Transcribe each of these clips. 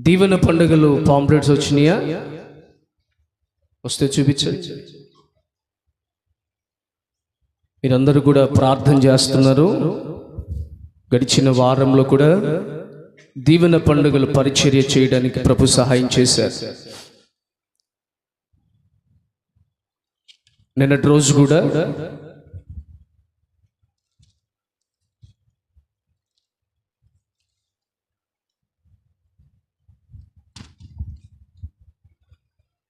దీవెన పండుగలు పాంప్లెట్స్ వచ్చినాయా? వస్తే చూపించండి. మీరందరూ కూడా ప్రార్థన చేస్తున్నారు. గడిచిన వారంలో కూడా దీవెన పండుగలు పరిచర్య చేయడానికి ప్రభు సహాయం చేశారు. నిన్నటి రోజు కూడా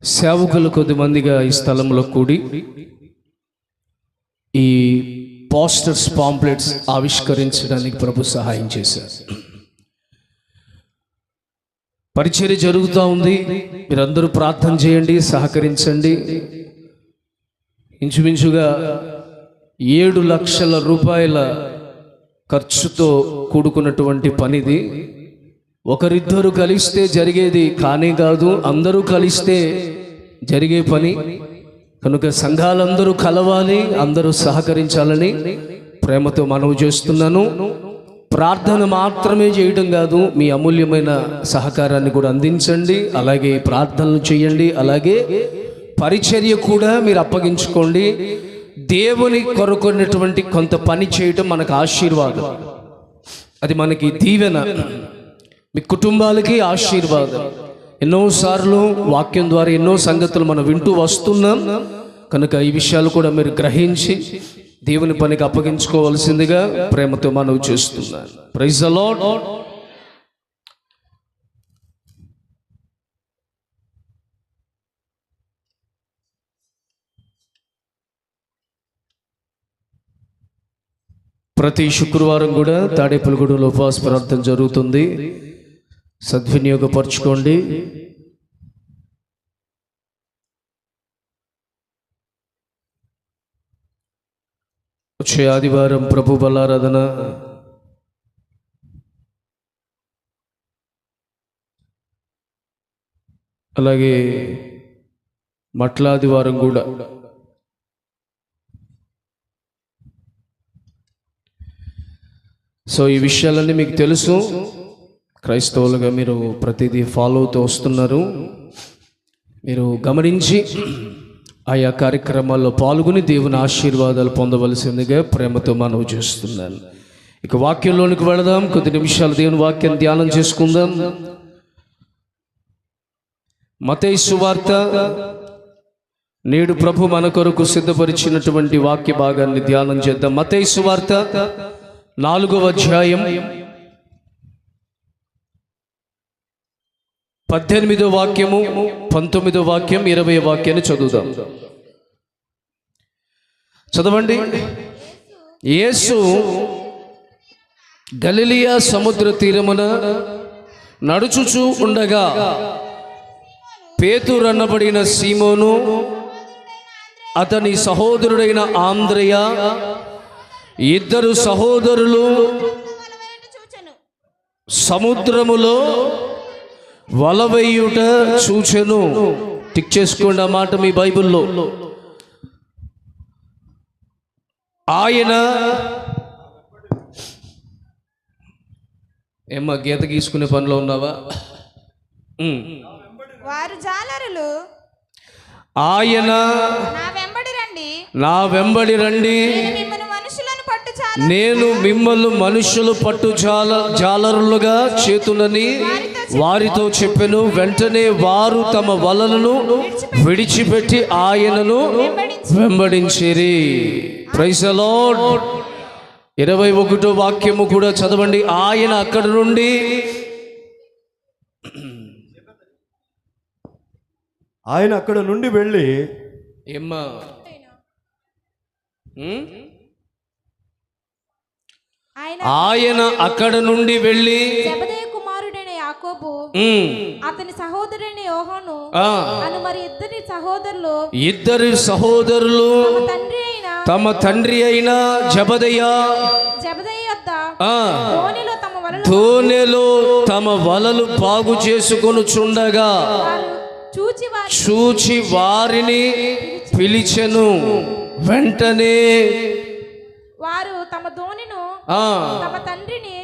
సేవకులు కొద్దిమందిగా ఈ స్థలంలో కూడి ఈ పోస్టర్స్ పాంప్లెట్స్ ఆవిష్కరించడానికి ప్రభు సహాయం చేశారు. పరిచర్య జరుగుతూ ఉంది. మీరందరూ ప్రార్థన చేయండి, సహకరించండి. ఇంచుమించుగా 7 లక్షల రూపాయల ఖర్చుతో కూడుకున్నటువంటి పనిది. ఒకరిద్దరు కలిస్తే జరిగేది కానే కాదు, అందరూ కలిస్తే జరిగే పని కనుక సంఘాలందరూ కలవాలి, అందరూ సహకరించాలని ప్రేమతో మనవి చేస్తున్నాను. ప్రార్థన మాత్రమే చేయడం కాదు, మీ అమూల్యమైన సహకారాన్ని కూడా అందించండి. అలాగే ప్రార్థనలు చేయండి, అలాగే పరిచర్య కూడా మీరు అప్పగించుకోండి. దేవుని కొరకున్నటువంటి కొంత పని చేయటం మనకు ఆశీర్వాదం, అది మనకి దీవెన, మీ కుటుంబాలకి ఆశీర్వాదం. ఎన్నోసార్లు వాక్యం ద్వారా ఎన్నో సంగతులు మనం వింటూ వస్తున్నాం కనుక ఈ విషయాలు కూడా మీరు గ్రహించి దేవుని పనికి అప్పగించుకోవాల్సిందిగా ప్రేమతో మనవి చేస్తున్నాను. Praise the lord. ప్రతి శుక్రవారం కూడా తాడేపల్లిగూడెంలో ఉపవాస ప్రార్థన జరుగుతుంది. సద్వినియోగపరచుకోండి. వచ్చే ఆదివారం ప్రభు బలారాధన, అలాగే మట్లాదివారం కూడా. సో ఈ విషయాలన్నీ మీకు తెలుసు. క్రైస్తవులుగా మీరు ప్రతిదీ ఫాలో అవుతూ వస్తున్నారు. మీరు గమనించి ఆయా కార్యక్రమాల్లో పాల్గొని దేవుని ఆశీర్వాదాలు పొందవలసిందిగా ప్రేమతో మనవి చేస్తున్నాను. ఇక వాక్యంలోనికి వెళదాం. కొద్ది నిమిషాలు దేవుని వాక్యం ధ్యానం చేసుకుందాం. మత్తయి సువార్త, నేడు ప్రభు మన కొరకు సిద్ధపరిచినటువంటి వాక్య భాగాన్ని ధ్యానం చేద్దాం. మత్తయి సువార్త 4వ అధ్యాయం 18వ వాక్యము, 19వ వాక్యం, 20వ వాక్యాన్ని చదువుదాం. చదవండి. యేసు గలిలయ సముద్ర తీరమున నడుచుచూ ఉండగా పేతురు అనబడిన సీమోను, అతని సహోదరుడైన ఆంద్రెయ, 2 సహోదరులు సముద్రములో వలవేయుట చూచెను. టిక్ చేసుకోండి ఆ మాట మీ బైబిల్లో. ఆయన ఏమ్మా గీత గీసుకునే పనిలో ఉన్నావా? వారు జాలరులు, ఆయన నా వెంబడి రండి, నేను మిమ్మల్ని మనుషులు పట్టు జాలరులుగా చేతులని వారితో చెప్పెను. వెంటనే వారు తమ వలలను విడిచిపెట్టి ఆయనను వెంబడించిరి. Praise the lord. 21వ వాక్యము కూడా చదవండి. ఆయన అక్కడి నుండి వెళ్ళి ఏమ్మా ఆయన అక్కడ నుండి వెళ్ళి జెబెదయి కుమారుడైన యాకోబు, అతని సహోదరుడైన యోహాను అను మరి 2 సహోదరులు తమ తండ్రి అయిన జెబెదయి వద్ద దోణిలో తమ వలలు బాగు చేసుకొనుచుండగా చూచి వారిని పిలిచెను. వెంటనే వారు తమ దోణిను తమ తండ్రిని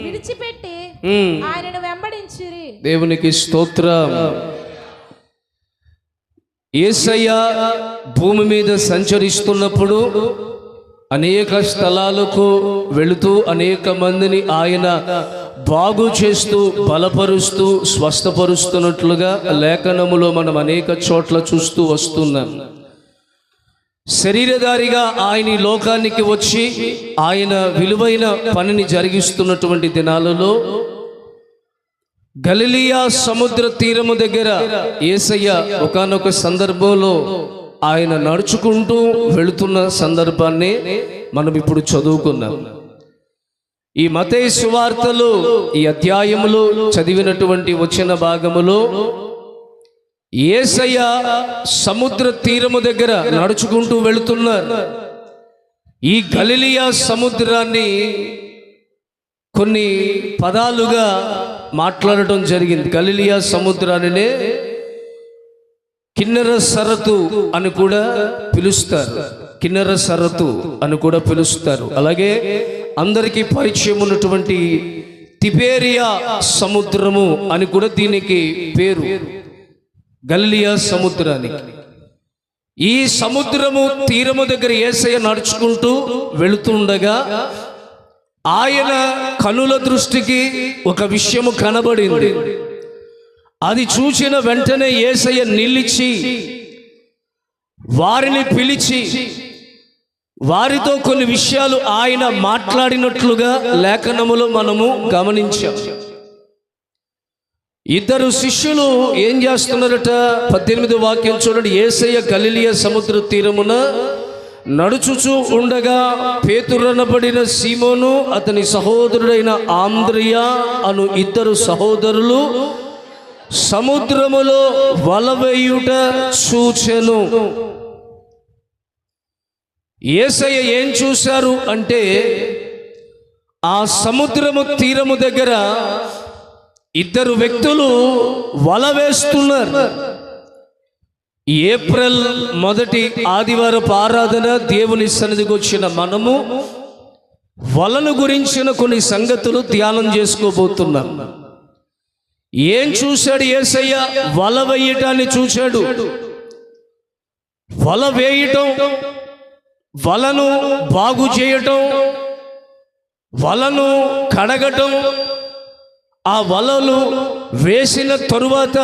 విడిచిపెట్టి ఆయనను వెంబడించిరి. దేవునికి స్తోత్రం. యేసయ్య భూమి మీద సంచరిస్తున్నప్పుడు అనేక స్థలాలకు వెళుతూ అనేక మందిని ఆయన బాగు చేస్తూ బలపరుస్తూ స్వస్థపరుస్తున్నట్లుగా లేఖనములో మనం అనేక చోట్ల చూస్తూ వస్తున్నాం. శరీరధారిగా ఆయన ఈ లోకానికి వచ్చి ఆయన విలువైన పనిని జరిగిస్తున్నటువంటి దినాలలో గలిలియా సముద్ర తీరము దగ్గర యేసయ్య ఒకానొక సందర్భంలో ఆయన నడుచుకుంటూ వెళుతున్న సందర్భాన్ని మనం ఇప్పుడు చదువుకున్నాం. ఈ మత్తయి సువార్తలో ఈ అధ్యాయములో చదివినటువంటి వచ్చిన భాగములో యేసయ్య సముద్ర తీరము దగ్గర నడుచుకుంటూ వెళుతున్నారు. ఈ గలిలియా సముద్రాన్ని కొన్ని పదాలుగా మాట్లాడటం జరిగింది. గలిలియా సముద్రాన్నే కిన్నెర సరతు అని కూడా పిలుస్తారు. కిన్నెర సరతు అని కూడా పిలుస్తారు. అలాగే అందరికీ పరిచయం ఉన్నటువంటి తిబేరియా సముద్రము అని కూడా దీనికి పేరు, గలిలియా సముద్రానికి. ఈ సముద్రము తీరము దగ్గర యేసయ్య నడుచుకుంటూ వెళుతుండగా ఆయన కనుల దృష్టికి ఒక విషయము కనబడింది. అది చూసిన వెంటనే యేసయ్య నిలిచి వారిని పిలిచి వారితో కొన్ని విషయాలు ఆయన మాట్లాడినట్లుగా లేఖనములో మనము గమనించాం. ఇద్దరు శిష్యులు ఏం చేస్తున్నారట? 18వ వాక్యం చూడండి. యేసయ్య గలిలియా సముద్ర తీరమున నడుచుచూ ఉండగా పేతురనబడిన సీమోను అతని సహోదరుడైన ఆంద్రియా అను ఇద్దరు సహోదరులు సముద్రములో వలవేయుట చూచెను. యేసయ్య ఏం చూశారు అంటే ఆ సముద్రము తీరము దగ్గర ఇద్దరు వ్యక్తులు వల వేస్తున్నారు. ఏప్రిల్ మొదటి ఆదివారపు ఆరాధన దేవుని సన్నిధికి వచ్చిన మనము వలను గురించిన కొన్ని సంగతులు ధ్యానం చేసుకోబోతున్నాం. ఏం చూశాడు యేసయ్య? వల వేయటాన్ని చూశాడు. వల వేయటం, వలను బాగు చేయటం, వలను కడగటం, ఆ వలలు వేసిన తరువాత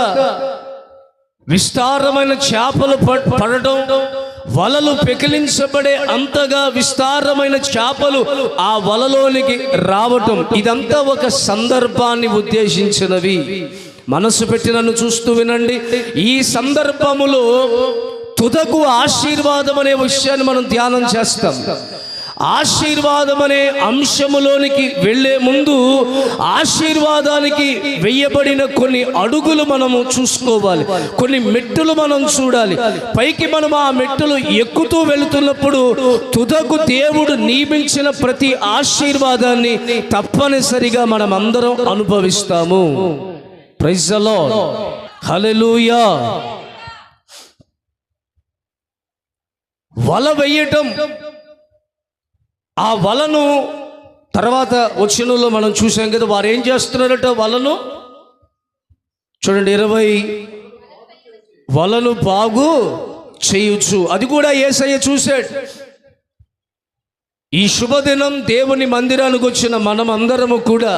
విస్తారమైన చేపలు పడటం, వలలు పెకిలించబడే అంతగా విస్తారమైన చేపలు ఆ వలలోనికి రావటం, ఇదంతా ఒక సందర్భాన్ని ఉద్దేశించినవి. మనసు పెట్టి నన్ను చూస్తూ వినండి. ఈ సందర్భములో తుదకు ఆశీర్వాదం అనే విషయాన్ని మనం ధ్యానం చేస్తాం. ఆశీర్వాదం అనే అంశములోనికి వెళ్ళే ముందు ఆశీర్వాదానికి వెయ్యబడిన కొన్ని అడుగులు మనము చూసుకోవాలి. కొన్ని మెట్టులు మనం చూడాలి. పైకి మనం ఆ మెట్టులు ఎక్కుతూ వెళుతున్నప్పుడు తుదకు దేవుడు నియమించిన ప్రతి ఆశీర్వాదాన్ని తప్పనిసరిగా మనం అందరం అనుభవిస్తాము. ప్రైజ్ ది లార్డ్, హల్లెలూయా. వల వెయ్యటం, ఆ వలను తర్వాత వచనంలో మనం చూసాం కదా, వారు ఏం చేస్తున్నారట? వలను చూడండి, 20 వలను బాగు చేయొచ్చు. అది కూడా యేసయ్య చూశాడు. ఈ శుభదినం దేవుని మందిరానికి వచ్చిన మనం అందరము కూడా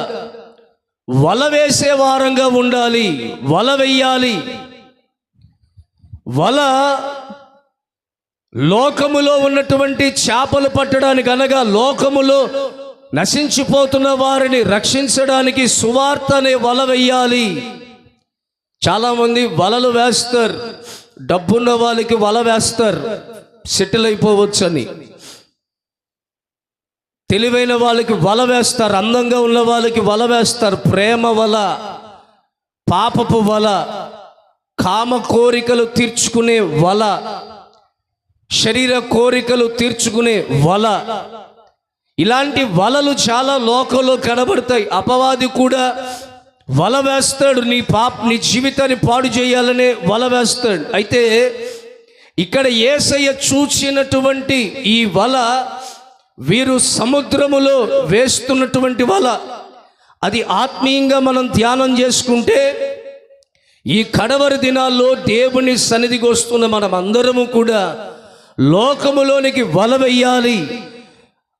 వల వేసే వారంగా ఉండాలి. వల వెయ్యాలి. వల లోకములో ఉన్నటువంటి చేపలు పట్టడానికి, అనగా లోకములో నశించిపోతున్న వారిని రక్షించడానికి సువార్త అనే వల వెయ్యాలి. చాలామంది వలలు వేస్తారు. డబ్బున్న వాళ్ళకి వల వేస్తారు, సెటిల్ అయిపోవచ్చని. తెలివైన వాళ్ళకి వల వేస్తారు, అందంగా ఉన్న వాళ్ళకి వల వేస్తారు. ప్రేమ వల, పాపపు వల, కామ కోరికలు తీర్చుకునే వల, శరీర కోరికలు తీర్చుకునే వల, ఇలాంటి వలలు చాలా లోకంలో కనబడతాయి. అపవాది కూడా వల వేస్తాడు. నీ జీవితాన్ని పాడు చేయాలనే వల వేస్తాడు. అయితే ఇక్కడ యేసయ్య చూచినటువంటి ఈ వల వీరు సముద్రములో వేస్తున్నటువంటి వల. అది ఆత్మీయంగా మనం ధ్యానం చేసుకుంటే ఈ కడవరి దినాల్లో దేవుని సన్నిధికి వస్తున్న మనం అందరము కూడా లోకములోనికి వల వెయ్యాలి.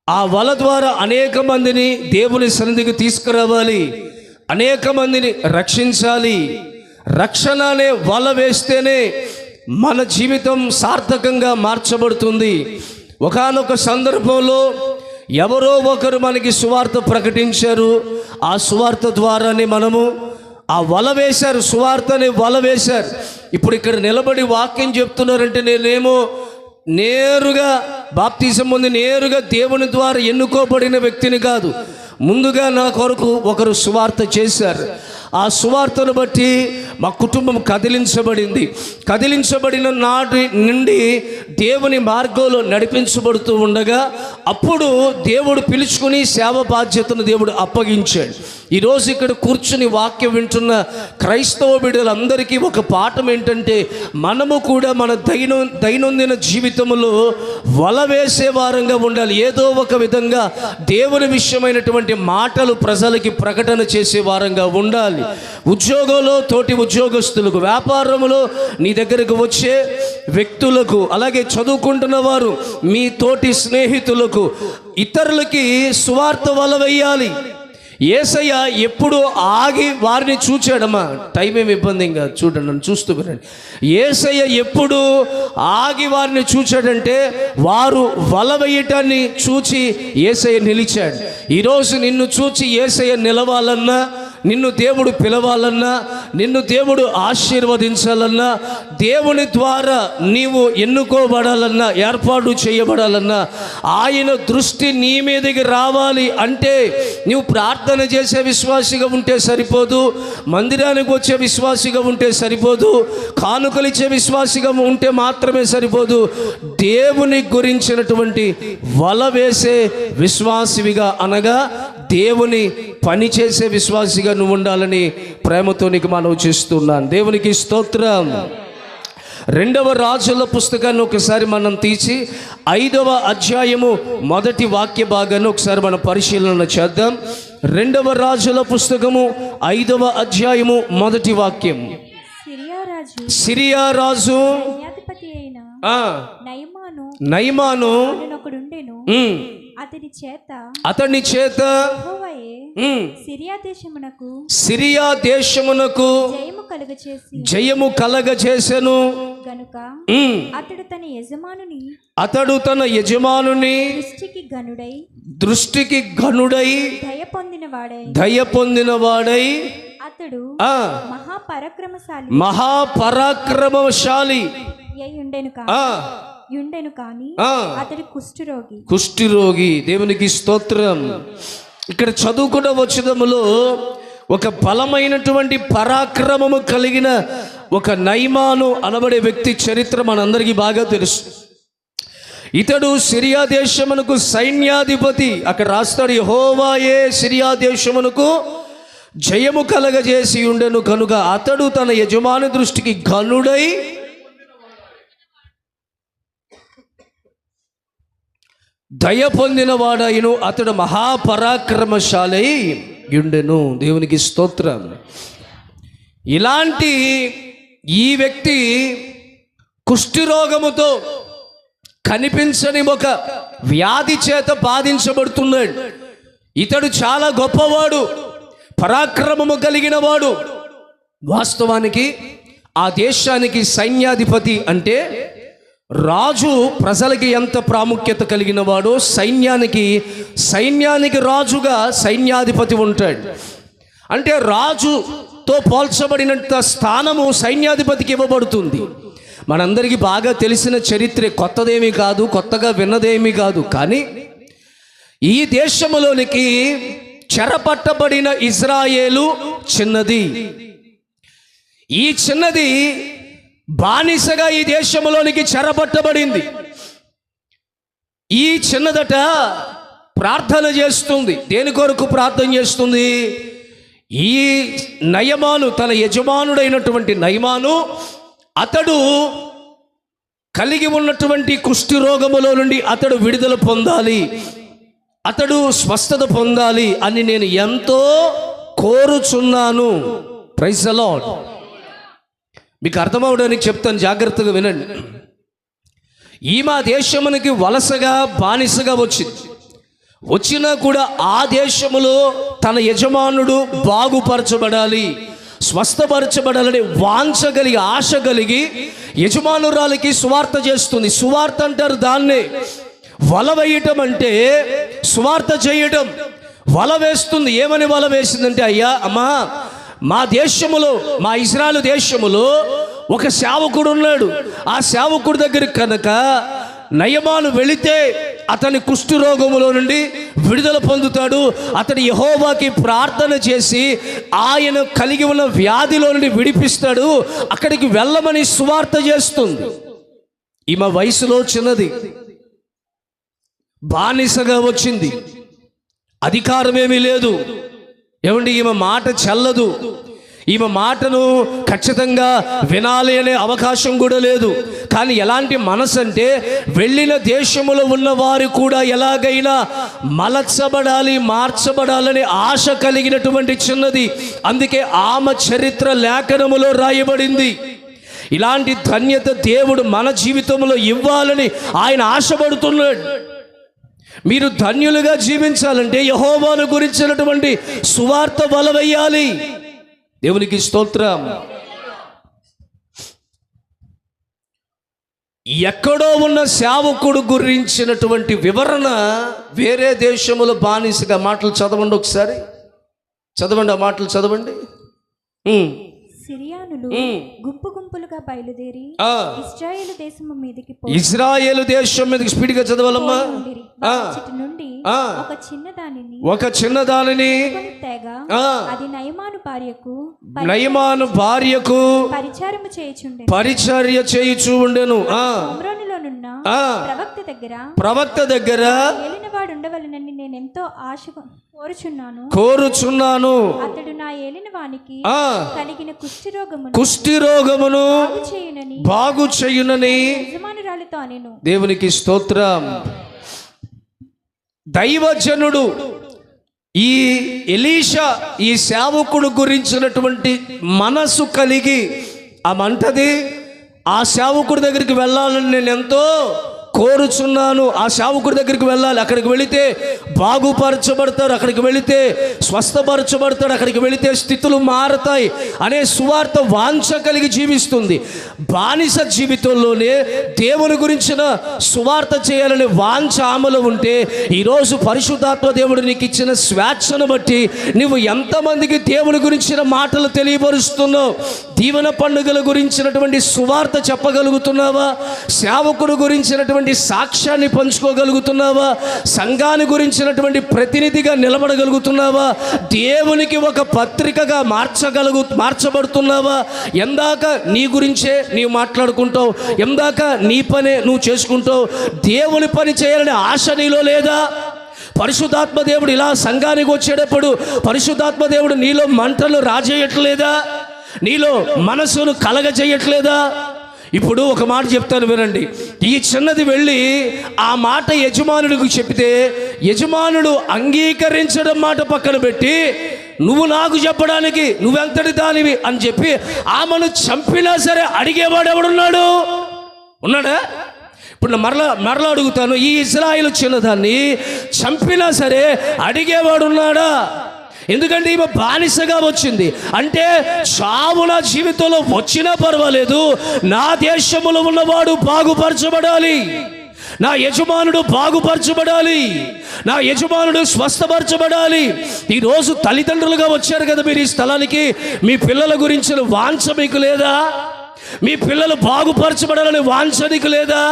ఆ వల ద్వారా అనేక మందిని దేవుని సన్నిధికి తీసుకురావాలి, అనేక మందిని రక్షించాలి. రక్షణ అనే వల వేస్తేనే మన జీవితం సార్థకంగా మార్చబడుతుంది. ఒకానొక సందర్భంలో ఎవరో ఒకరు మనకి సువార్త ప్రకటించారు. ఆ సువార్త ద్వారానే మనము ఆ వల వేశారు, సువార్తని వల వేశారు. ఇప్పుడు ఇక్కడ నిలబడి వాక్యం చెప్తున్నారంటే నేనేమో నేరుగా బాప్తిజం పొంది నేరుగా దేవుని ద్వారా ఎన్నుకోబడిన వ్యక్తిని కాదు. ముందుగా నా కొరకు ఒకరు సువార్త చేశారు. ఆ సువార్తను బట్టి మా కుటుంబం కదిలించబడింది. కదిలించబడిన నాటి నుండి దేవుని మార్గంలో నడిపించబడుతూ ఉండగా అప్పుడు దేవుడు పిలుచుకుని సేవ బాధ్యతను దేవుడు అప్పగించాడు. ఈరోజు ఇక్కడ కూర్చుని వాక్యం వింటున్న క్రైస్తవ బిడ్డలందరికీ ఒక పాఠం ఏంటంటే, మనము కూడా మన దైనందిన జీవితంలో వల వేసే వారంగా ఉండాలి. ఏదో ఒక విధంగా దేవుని విషయమైనటువంటి మాటలు ప్రజలకి ప్రకటన చేసే వారంగా ఉండాలి. ఉద్యోగంలో తోటి ఉద్యోగస్తులకు, వ్యాపారంలో నీ దగ్గరకు వచ్చే వ్యక్తులకు, అలాగే చదువుకుంటున్న వారు మీ తోటి స్నేహితులకు, ఇతరులకి సువార్త వల వేయాలి. యేసయ్య ఎప్పుడు ఆగి వారిని చూచాడమ్మా. టైం ఏమి ఇబ్బంది ఇంకా చూడండి, నన్ను చూస్తూ వినండి. యేసయ్య ఎప్పుడు ఆగి వారిని చూచాడంటే వారు వల వేయటాన్ని చూచి యేసయ్య నిలిచాడు. ఈరోజు నిన్ను చూచి యేసయ్య నిలవాలన్నా, నిన్ను దేవుడు పిలవాలన్నా, నిన్ను దేవుడు ఆశీర్వదించాలన్నా, దేవుని ద్వారా నీవు ఎన్నుకోబడాలన్నా, ఏర్పాటు చేయబడాలన్నా, ఆయన దృష్టి నీ మీదకి రావాలి అంటే నీవు ప్రార్థన చేసే విశ్వాసిగా ఉంటే సరిపోదు, మందిరానికి వచ్చే విశ్వాసిగా ఉంటే సరిపోదు, కానుకలు ఇచ్చే విశ్వాసిగా ఉంటే మాత్రమే సరిపోదు. దేవుని గురించినటువంటి వల వేసే విశ్వాసివిగా, అనగా దేవుని పని చేసే విశ్వాసిగా నువ్వు ఉండాలని ప్రేమతో నీకు మనవి చేస్తున్నాను. దేవునికి స్తోత్రం. 2వ రాజుల పుస్తకాన్ని ఒకసారి మనం తీసి 5వ అధ్యాయము మొదటి వాక్య భాగాన్ని ఒకసారి మనం పరిశీలన చేద్దాం. 2వ రాజుల పుస్తకము 5వ అధ్యాయము మొదటి వాక్యం. సిరియా రాజు నయమాను అతని చేత సిరియా దేశమునకు జయము కలగచేసెను గనుక అతడు తన యజమానుని దృష్టికి గనుడై దయ పొందినవాడై అతడు మహాపరాక్రమశాలి యుండెను కానీ అతడు కుష్ఠరోగి. దేవునికి స్తోత్రం. ఇక్కడ చదువుకున్న వచనములో ఒక బలమైనటువంటి పరాక్రమము కలిగిన ఒక నయమాను అనబడే వ్యక్తి చరిత్ర మనందరికీ బాగా తెలుసు. ఇతడు సిరియా దేశమునకు సైన్యాధిపతి. అక్కడ రాస్తాడు, యెహోవాయే సిరియా దేశమునకు జయము కలగజేసి ఉండెను కనుక అతడు తన యజమాని దృష్టికి ఘనుడై దయ పొందిన వాడైను. అతడు మహాపరాక్రమశాలి ఉండెను. దేవునికి స్తోత్రం. ఇలాంటి ఈ వ్యక్తి కుష్ఠరోగముతో కనిపించని ఒక వ్యాధి చేత బాధించబడుతున్నాడు. ఇతడు చాలా గొప్పవాడు, పరాక్రమము కలిగిన వాడు. వాస్తవానికి ఆ దేశానికి సైన్యాధిపతి అంటే రాజు ప్రజలకి ఎంత ప్రాముఖ్యత కలిగిన వాడో సైన్యానికి రాజుగా సైన్యాధిపతి ఉంటాడు. అంటే రాజుతో పోల్చబడినంత స్థానము సైన్యాధిపతికి ఇవ్వబడుతుంది. మనందరికీ బాగా తెలిసిన చరిత్రే, కొత్తదేమీ కాదు, కొత్తగా విన్నదేమీ కాదు. కానీ ఈ దేశంలోనికి చెరపట్టబడిన ఇజ్రాయేలు చిన్నది. ఈ చిన్నది బానిసగా ఈ దేశంలోనికి చెరపట్టబడింది. ఈ చిన్నదట ప్రార్థన చేస్తుంది. దేని కొరకు ప్రార్థన చేస్తుంది? ఈ నయమాను, తన యజమానుడైనటువంటి నయమాను, అతడు కలిగి ఉన్నటువంటి కుష్ఠరోగములో నుండి అతడు విడుదల పొందాలి, అతడు స్వస్థత పొందాలి అని నేను ఎంతో కోరుచున్నాను. Praise the lord. మీకు అర్థమవడానికి చెప్తాను, జాగ్రత్తగా వినండి. ఈమె దేశమునికి వలసగా బానిసగా వచ్చినా కూడా ఆ దేశములో తన యజమానుడు బాగుపరచబడాలి, స్వస్థపరచబడాలని వాంఛ కలిగి, ఆశ కలిగి యజమానురాలికి సువార్త చేస్తుంది. సువార్త అంటారు దాన్నే. వల వేయటం అంటే సువార్త చేయటం. వల వేస్తుంది. ఏమని వల వేసిందంటే, అయ్యా అమ్మా, మా దేశములో, మా ఇజ్రాయెలు దేశములో ఒక సేవకుడు ఉన్నాడు. ఆ సేవకుడి దగ్గర కనుక నయమాను వెళితే అతని కుష్ఠరోగములో నుండి విడుదల పొందుతాడు. అతడు యెహోవాకి ప్రార్థన చేసి ఆయన కలిగి ఉన్న వ్యాధిలో నుండి విడిపిస్తాడు. అక్కడికి వెళ్ళమని సువార్త చేస్తుంది. ఈమె వయసులో చిన్నది, బానిసగా వచ్చింది, అధికారమేమీ లేదు. ఏమండి, ఈమె మాట చెల్లదు. ఈమె మాటను ఖచ్చితంగా వినాలి అనే అవకాశం కూడా లేదు. కానీ ఎలాంటి మనసు అంటే, వెళ్ళిన దేశములో ఉన్నవారు కూడా ఎలాగైనా మలచబడాలి, మార్చబడాలని ఆశ కలిగినటువంటి చిన్నది. అందుకే ఆమె చరిత్ర లేఖనములో రాయబడింది. ఇలాంటి ధన్యత దేవుడు మన జీవితంలో ఇవ్వాలని ఆయన ఆశపడుతున్నాడు. మీరు ధన్యులుగా జీవించాలంటే యెహోవాను గురించినటువంటి సువార్త వల వేయాలి. దేవునికి స్తోత్రం. ఎక్కడో ఉన్న సేవకుడు గురించినటువంటి వివరణ వేరే దేశములో బానిసగా. మాటలు చదవండి ఒకసారి, చదవండి, ఆ మాటలు చదవండి. సిరియానులు గుంపు గుంపులుగా బయలుదేరి ఇశ్రాయేలు దేశము మీదకి ఇజ్రాయేలు దేశం మీదకి స్పీడ్గా చదవాలమ్మా. నుండి ఒక చిన్నదానిని తెగ అది నయమాను భార్యకు పరిచర్య చేయుచు ఉండెను. ప్రవక్త దగ్గర ఏలినవాడు ఉండవలనని నేను ఎంతో ఆశ కోరుచున్నాను. అతడు నా ఏలినవానికి కలిగిన కుష్ఠరోగమును బాగు చేయునని యజమానురాలితో అనెను. దేవునికి స్తోత్రం. దైవజనుడు ఈ ఎలీషా ఈ సేవకుడు గురించినటువంటి మనసు కలిగి ఆమంటది, ఆ సేవకుడి దగ్గరికి వెళ్ళాలని నేను ఎంతో కోరుచున్నాను. ఆ సేవకుడి దగ్గరికి వెళ్ళాలి. అక్కడికి వెళితే బాగుపరచబడతారు, అక్కడికి వెళితే స్వస్థపరచబడతాడు, అక్కడికి వెళితే స్థితులు మారతాయి అనే సువార్త వాంఛ కలిగి జీవిస్తుంది. బానిస జీవితంలోనే దేవుని గురించిన సువార్త చేయాలనే వాంఛ ఆమెలో ఉంటే, ఈరోజు పరిశుద్ధాత్మ దేవుడు నీకు ఇచ్చిన స్వేచ్ఛను బట్టి నువ్వు ఎంతమందికి దేవుని గురించిన మాటలు తెలియపరుస్తున్నావు? దీవెన పండుగల గురించినటువంటి సువార్త చెప్పగలుగుతున్నావా? సేవకుడు గురించినటువంటి సాక్ష్యాన్ని పంచుకోగలుగుతున్నావా? సంఘాన్ని గురించినటువంటి ప్రతినిధిగా నిలబడగలుగుతున్నావా? దేవునికి ఒక పత్రికగా మార్చబడుతున్నావా? ఎందాక నీ గురించే నీవు మాట్లాడుకుంటావు, ఎందాక నీ పనే నువ్వు చేసుకుంటావు. దేవుని పని చేయాలనే ఆశ నీలో లేదా? పరిశుద్ధాత్మ దేవుడు ఇలా సంఘానికి వచ్చేటప్పుడు పరిశుద్ధాత్మ దేవుడు నీలో మంటలు రాజేయట్లేదా? నీలో మనసును కలగజేయట్లేదా? ఇప్పుడు ఒక మాట చెప్తాను వినండి. ఈ చిన్నది వెళ్ళి ఆ మాట యజమానుడికి చెప్తే యజమానుడు అంగీకరించడం మాట పక్కన పెట్టి, నువ్వు నాకు చెప్పడానికి నువ్వెంతటి దానివి అని చెప్పి ఆమెను చంపినా సరే అడిగేవాడు ఎవడున్నాడు? ఉన్నాడా? ఇప్పుడు మరలా అడుగుతాను, ఈ ఇజ్రాయేలు చిన్నదాన్ని చంపినా సరే అడిగేవాడు ఉన్నాడా? ఎందుకంటే ఈమె బానిసగా వచ్చింది. అంటే చావు నా జీవితంలో వచ్చినా పర్వాలేదు, నా దేశంలో ఉన్నవాడు బాగుపరచబడాలి, నా యజమానుడు బాగుపరచబడాలి, నా యజమానుడు స్వస్థపరచబడాలి. ఈరోజు తల్లిదండ్రులుగా వచ్చారు కదా మీరు ఈ స్థలానికి, మీ పిల్లల గురించిన వాంఛ మీకు లేదా? మీ పిల్లలు బాగుపరచబడాలని వాంఛ నీకు లేదా?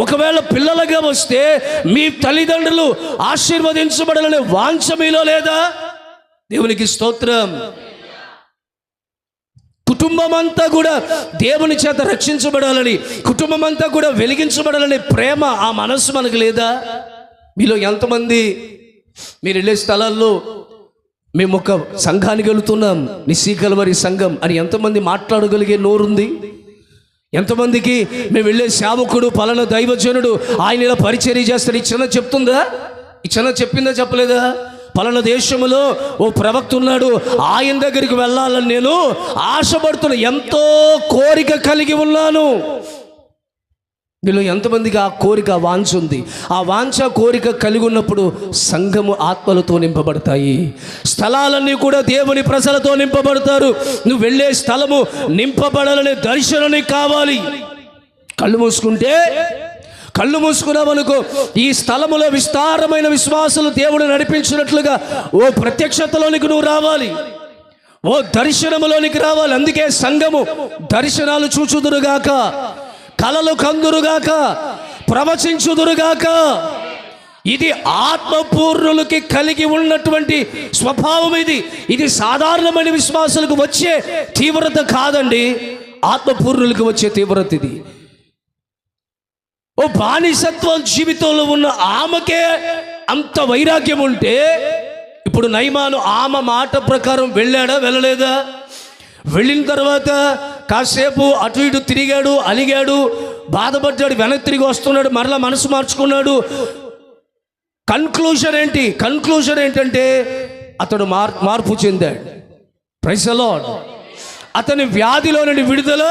ఒకవేళ పిల్లలుగా వస్తే మీ తల్లిదండ్రులు ఆశీర్వదించబడాలనే వాంఛ మీలో లేదా? దేవునికి స్తోత్రం. కుటుంబం అంతా కూడా దేవుని చేత రక్షించబడాలని, కుటుంబం అంతా కూడా వెలిగించబడాలని ప్రేమ, ఆ మనస్సు మనకు లేదా? మీలో ఎంతమంది మీరు వెళ్ళే స్థలాల్లో మేము ఒక సంఘానికి వెళుతున్నాం, నిస్సీకల్వరి సంఘం అని ఎంతమంది మాట్లాడగలిగే నోరుంది? ఎంతమందికి మేము వెళ్ళే సేవకుడు పలానా దైవజనుడు ఆయన ఇలా పరిచర్య చేస్తాడు ఈ చిన్న చెప్తుందా? ఈ చిన్న చెప్పిందా చెప్పలేదా? పలానా దేశంలో ఓ ప్రవక్త ఉన్నాడు, ఆయన దగ్గరికి వెళ్ళాలని నేను ఆశపడుతున్నా, ఎంతో కోరిక కలిగి ఉన్నాను. మీలో ఎంతమందికి ఆ కోరిక, ఆ వాంఛ ఉంది? ఆ వాంఛ, కోరిక కలిగి ఉన్నప్పుడు సంఘము ఆత్మలతో నింపబడతాయి. స్థలాలన్నీ కూడా దేవుని ప్రజలతో నింపబడతారు. నువ్వు వెళ్ళే స్థలము నింపబడాలనే దర్శనం నీకు కావాలి. కళ్ళు మూసుకున్నావనుకో, ఈ స్థలములో విస్తారమైన విశ్వాసులు దేవుడు నడిపించినట్లుగా ఓ ప్రత్యక్షతలోనికి నువ్వు రావాలి, ఓ దర్శనములోనికి రావాలి. అందుకే సంఘము దర్శనాలు చూచుదురుగాక, కలలు కందురుగాక, ప్రవచించుదురుగాక. ఇది ఆత్మపూర్ణులకి కలిగి ఉన్నటువంటి స్వభావం. ఇది సాధారణమైన విశ్వాసులకు వచ్చే తీవ్రత కాదండి, ఆత్మపూర్ణులకు వచ్చే తీవ్రత ఇది. ఓ బానిసత్వం జీవితంలో ఉన్న ఆమెకే అంత వైరాగ్యం ఉంటే, ఇప్పుడు నయమాను ఆమె మాట ప్రకారం వెళ్ళాడా, వెళ్ళలేదా? వెళ్ళిన తర్వాత కాసేపు అటు ఇటు తిరిగాడు, అలిగాడు, బాధపడ్డాడు, వెనక్కి తిరిగి వస్తున్నాడు, మరలా మనసు మార్చుకున్నాడు. కన్క్లూజన్ ఏంటంటే అతడు మార్పు చెందాడు. Praise the lord. అతని వ్యాధిలో నుండి విడుదల,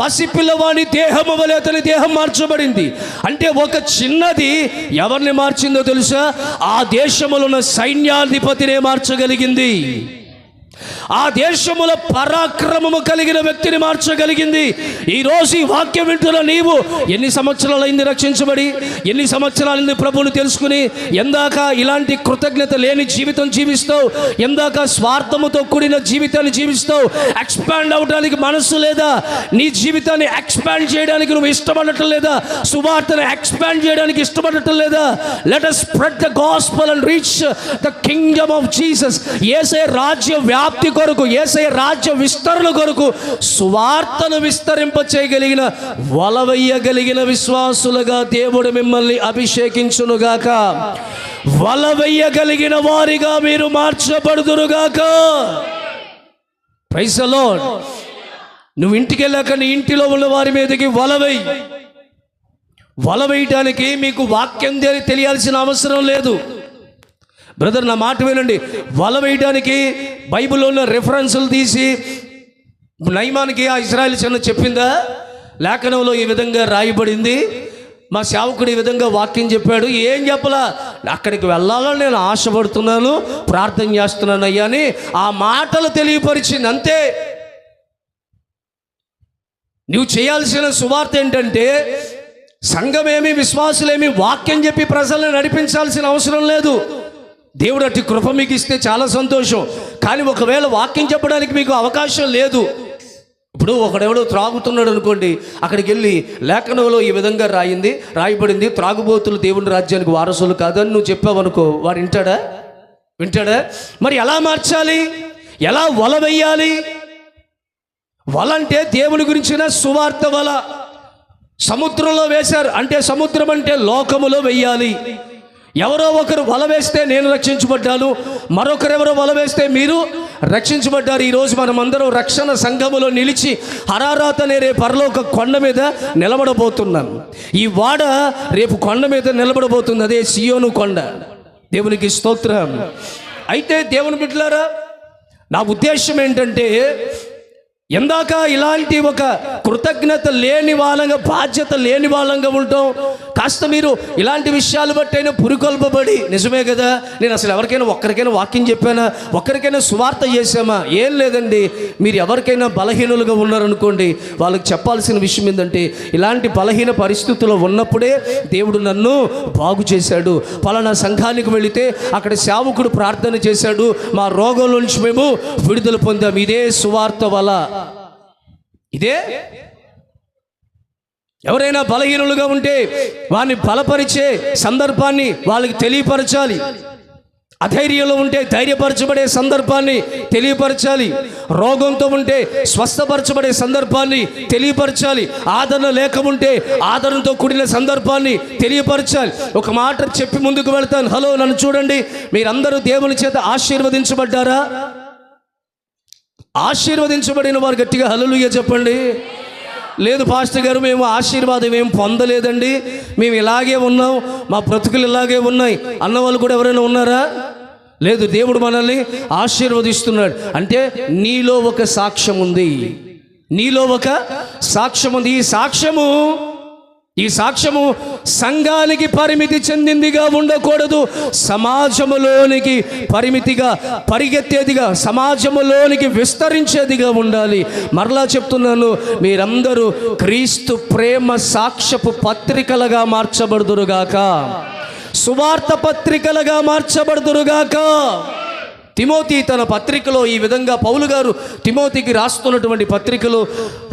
పసిపిల్లవాడి దేహము వలె అతని దేహం మార్చబడింది. అంటే ఒక చిన్నది ఎవరిని మార్చిందో తెలుసా? ఆ దేశంలో ఉన్న సైన్యాధిపతినే మార్చగలిగింది. ఆ దేశముల పరాక్రమము కలిగిన వ్యక్తిని మార్చగలిగింది. ఈరోజు ఈ వాక్యం వింటున్న నీవు ఎన్ని సంవత్సరాలైంది రక్షించబడి, ఎన్ని సంవత్సరాలైంది ప్రభువుని తెలుసుకుని, ఎందాక ఇలాంటి కృతజ్ఞత లేని జీవితం జీవిస్తావు? ఎందాక స్వార్థముతో కూడిన జీవితాన్ని జీవిస్తావు? ఎక్స్పాండ్ అవడానికి మనసు లేదా? నీ జీవితాన్ని ఎక్స్పాండ్ చేయడానికి నువ్వు ఇష్టపడటం లేదా? సువార్తను ఎక్స్పాండ్ చేయడానికి ఇష్టపడటం లేదా? Let us spread the gospel and reach the kingdom of Jesus. యేసయ్య రాజ్య వ్యాప్తి కొరకు, యేసయ్య రాజ్య విస్తరణ కొరకు సువార్తను విస్తరింప చేయగలిగిన, వలవెయ్యగలిగిన విశ్వాసులుగా దేవుడు మిమ్మల్ని అభిషేకించునుగాక. వలవెయ్యగలిగిన వారిగా మీరు మార్చబడుదురుగాక. Praise the lord. నువ్వు ఇంటికి వెళ్ళాక నీ ఇంటిలో ఉన్న వారి మీదకి వల వేయటానికి మీకు వాక్యం తెలియాల్సిన అవసరం లేదు. బ్రదర్, నా మాట వినండి. వల వేయడానికి బైబిల్లో ఉన్న రెఫరెన్సులు తీసి నయమానికి ఆ ఇశ్రాయేలు చిన్న చెప్పిందా? లేఖనంలో ఈ విధంగా రాయబడింది, మా సేవకుడు ఈ విధంగా వాక్యం చెప్పాడు. ఏం చెప్పలా, అక్కడికి వెళ్ళాలని నేను ఆశపడుతున్నాను, ప్రార్థన చేస్తున్నాను అయ్యా అని ఆ మాటలు తెలియపరిచింది, అంతే. నువ్వు చేయాల్సిన సువార్త ఏంటంటే, సంఘమేమి, విశ్వాసులేమి వాక్యం చెప్పి ప్రజలను నడిపించాల్సిన అవసరం లేదు. దేవుడు అట్టి కృప మీకు ఇస్తే చాలా సంతోషం. కానీ ఒకవేళ వాక్యం చెప్పడానికి మీకు అవకాశం లేదు, ఇప్పుడు ఒకడెవడో త్రాగుతున్నాడు అనుకోండి, అక్కడికి వెళ్ళి లేఖనంలో ఈ విధంగా రాయబడింది, త్రాగుబోతులు దేవుని రాజ్యానికి వారసులు కాదని నువ్వు చెప్పావనుకో, వాడు వింటాడా? మరి ఎలా మార్చాలి? ఎలా వల వెయ్యాలి? వల అంటే దేవుని గురించిన సువార్త వల. సముద్రంలో వేశారు అంటే, సముద్రం అంటే లోకములో వెయ్యాలి. ఎవరో ఒకరు వల వేస్తే నేను రక్షించబడ్డాను, మరొకరెవరో వల వేస్తే మీరు రక్షించబడ్డారు. ఈరోజు మనమందరం రక్షణ సంఘములో నిలిచి హరారాత్ అనే రేపు పరలోక కొండ మీద నిలబడబోతున్నాం. ఈ వాడ రేపు కొండ మీద నిలబడబోతుంది, అదే సియోను కొండ. దేవునికి స్తోత్రం. అయితే దేవుని బిడ్డలారా, నా ఉద్దేశం ఏంటంటే, ఎందాక ఇలాంటి ఒక కృతజ్ఞత లేని వాళ్ళంగా, బాధ్యత లేని వాళ్ళంగా ఉంటాం. కాస్త మీరు ఇలాంటి విషయాలు బట్టైనా పురికొల్పబడి, నిజమే కదా, నేను అసలు ఒక్కరికైనా వాక్యం చెప్పానా, ఒక్కరికైనా సువార్త చేశామా? ఏం లేదండి. మీరు ఎవరికైనా బలహీనులుగా ఉన్నారనుకోండి, వాళ్ళకి చెప్పాల్సిన విషయం ఏంటంటే, ఇలాంటి బలహీన పరిస్థితుల్లో ఉన్నప్పుడే దేవుడు నన్ను బాగు చేశాడు. పలానా సంఘానికి వెళితే అక్కడ సేవకుడు ప్రార్థన చేశాడు, మా రోగం నుంచి మేము విడుదల పొందాం. ఇదే సువార్త వల్ల. ఇదే. ఎవరైనా బలహీనులుగా ఉంటే వారిని బలపరిచే సందర్భాన్ని వాళ్ళకి తెలియపరచాలి. అధైర్యంలో ఉంటే ధైర్యపరచబడే సందర్భాన్ని తెలియపరచాలి. రోగంతో ఉంటే స్వస్థపరచబడే సందర్భాన్ని తెలియపరచాలి. ఆదరణ లేకముంటే ఆదరణతో కూడిన సందర్భాన్ని తెలియపరచాలి. ఒక మాట చెప్పి ముందుకు వెళ్తాను. హలో, నన్ను చూడండి. మీరందరూ దేవుని చేత ఆశీర్వదించబడ్డారా? ఆశీర్వదించబడిన వారు గట్టిగా హల్లెలూయా చెప్పండి. లేదు పాస్టర్ గారు, మేము ఆశీర్వాదం ఏం పొందలేదండి, మేము ఇలాగే ఉన్నాం, మా బ్రతుకులు ఇలాగే ఉన్నాయి అన్నవాళ్ళు కూడా ఎవరైనా ఉన్నారా? లేదు, దేవుడు మనల్ని ఆశీర్వదిస్తున్నాడు. అంటే నీలో ఒక సాక్ష్యం ఉంది, నీలో ఒక సాక్ష్యం ఉంది. ఈ సాక్ష్యము సంఘానికి పరిమితి చెందిందిగా ఉండకూడదు, సమాజములోనికి పరిగెత్తేదిగా, సమాజములోనికి విస్తరించేదిగా ఉండాలి. మరలా చెప్తున్నాను, మీరందరూ క్రీస్తు ప్రేమ సాక్ష్యపు పత్రికలుగా మార్చబడుదురుగాక, సువార్త పత్రికలుగా మార్చబడుదురుగాక. తిమోతి తన పత్రికలో ఈ విధంగా పౌలు గారు తిమోతికి రాస్తున్నటువంటి పత్రికలో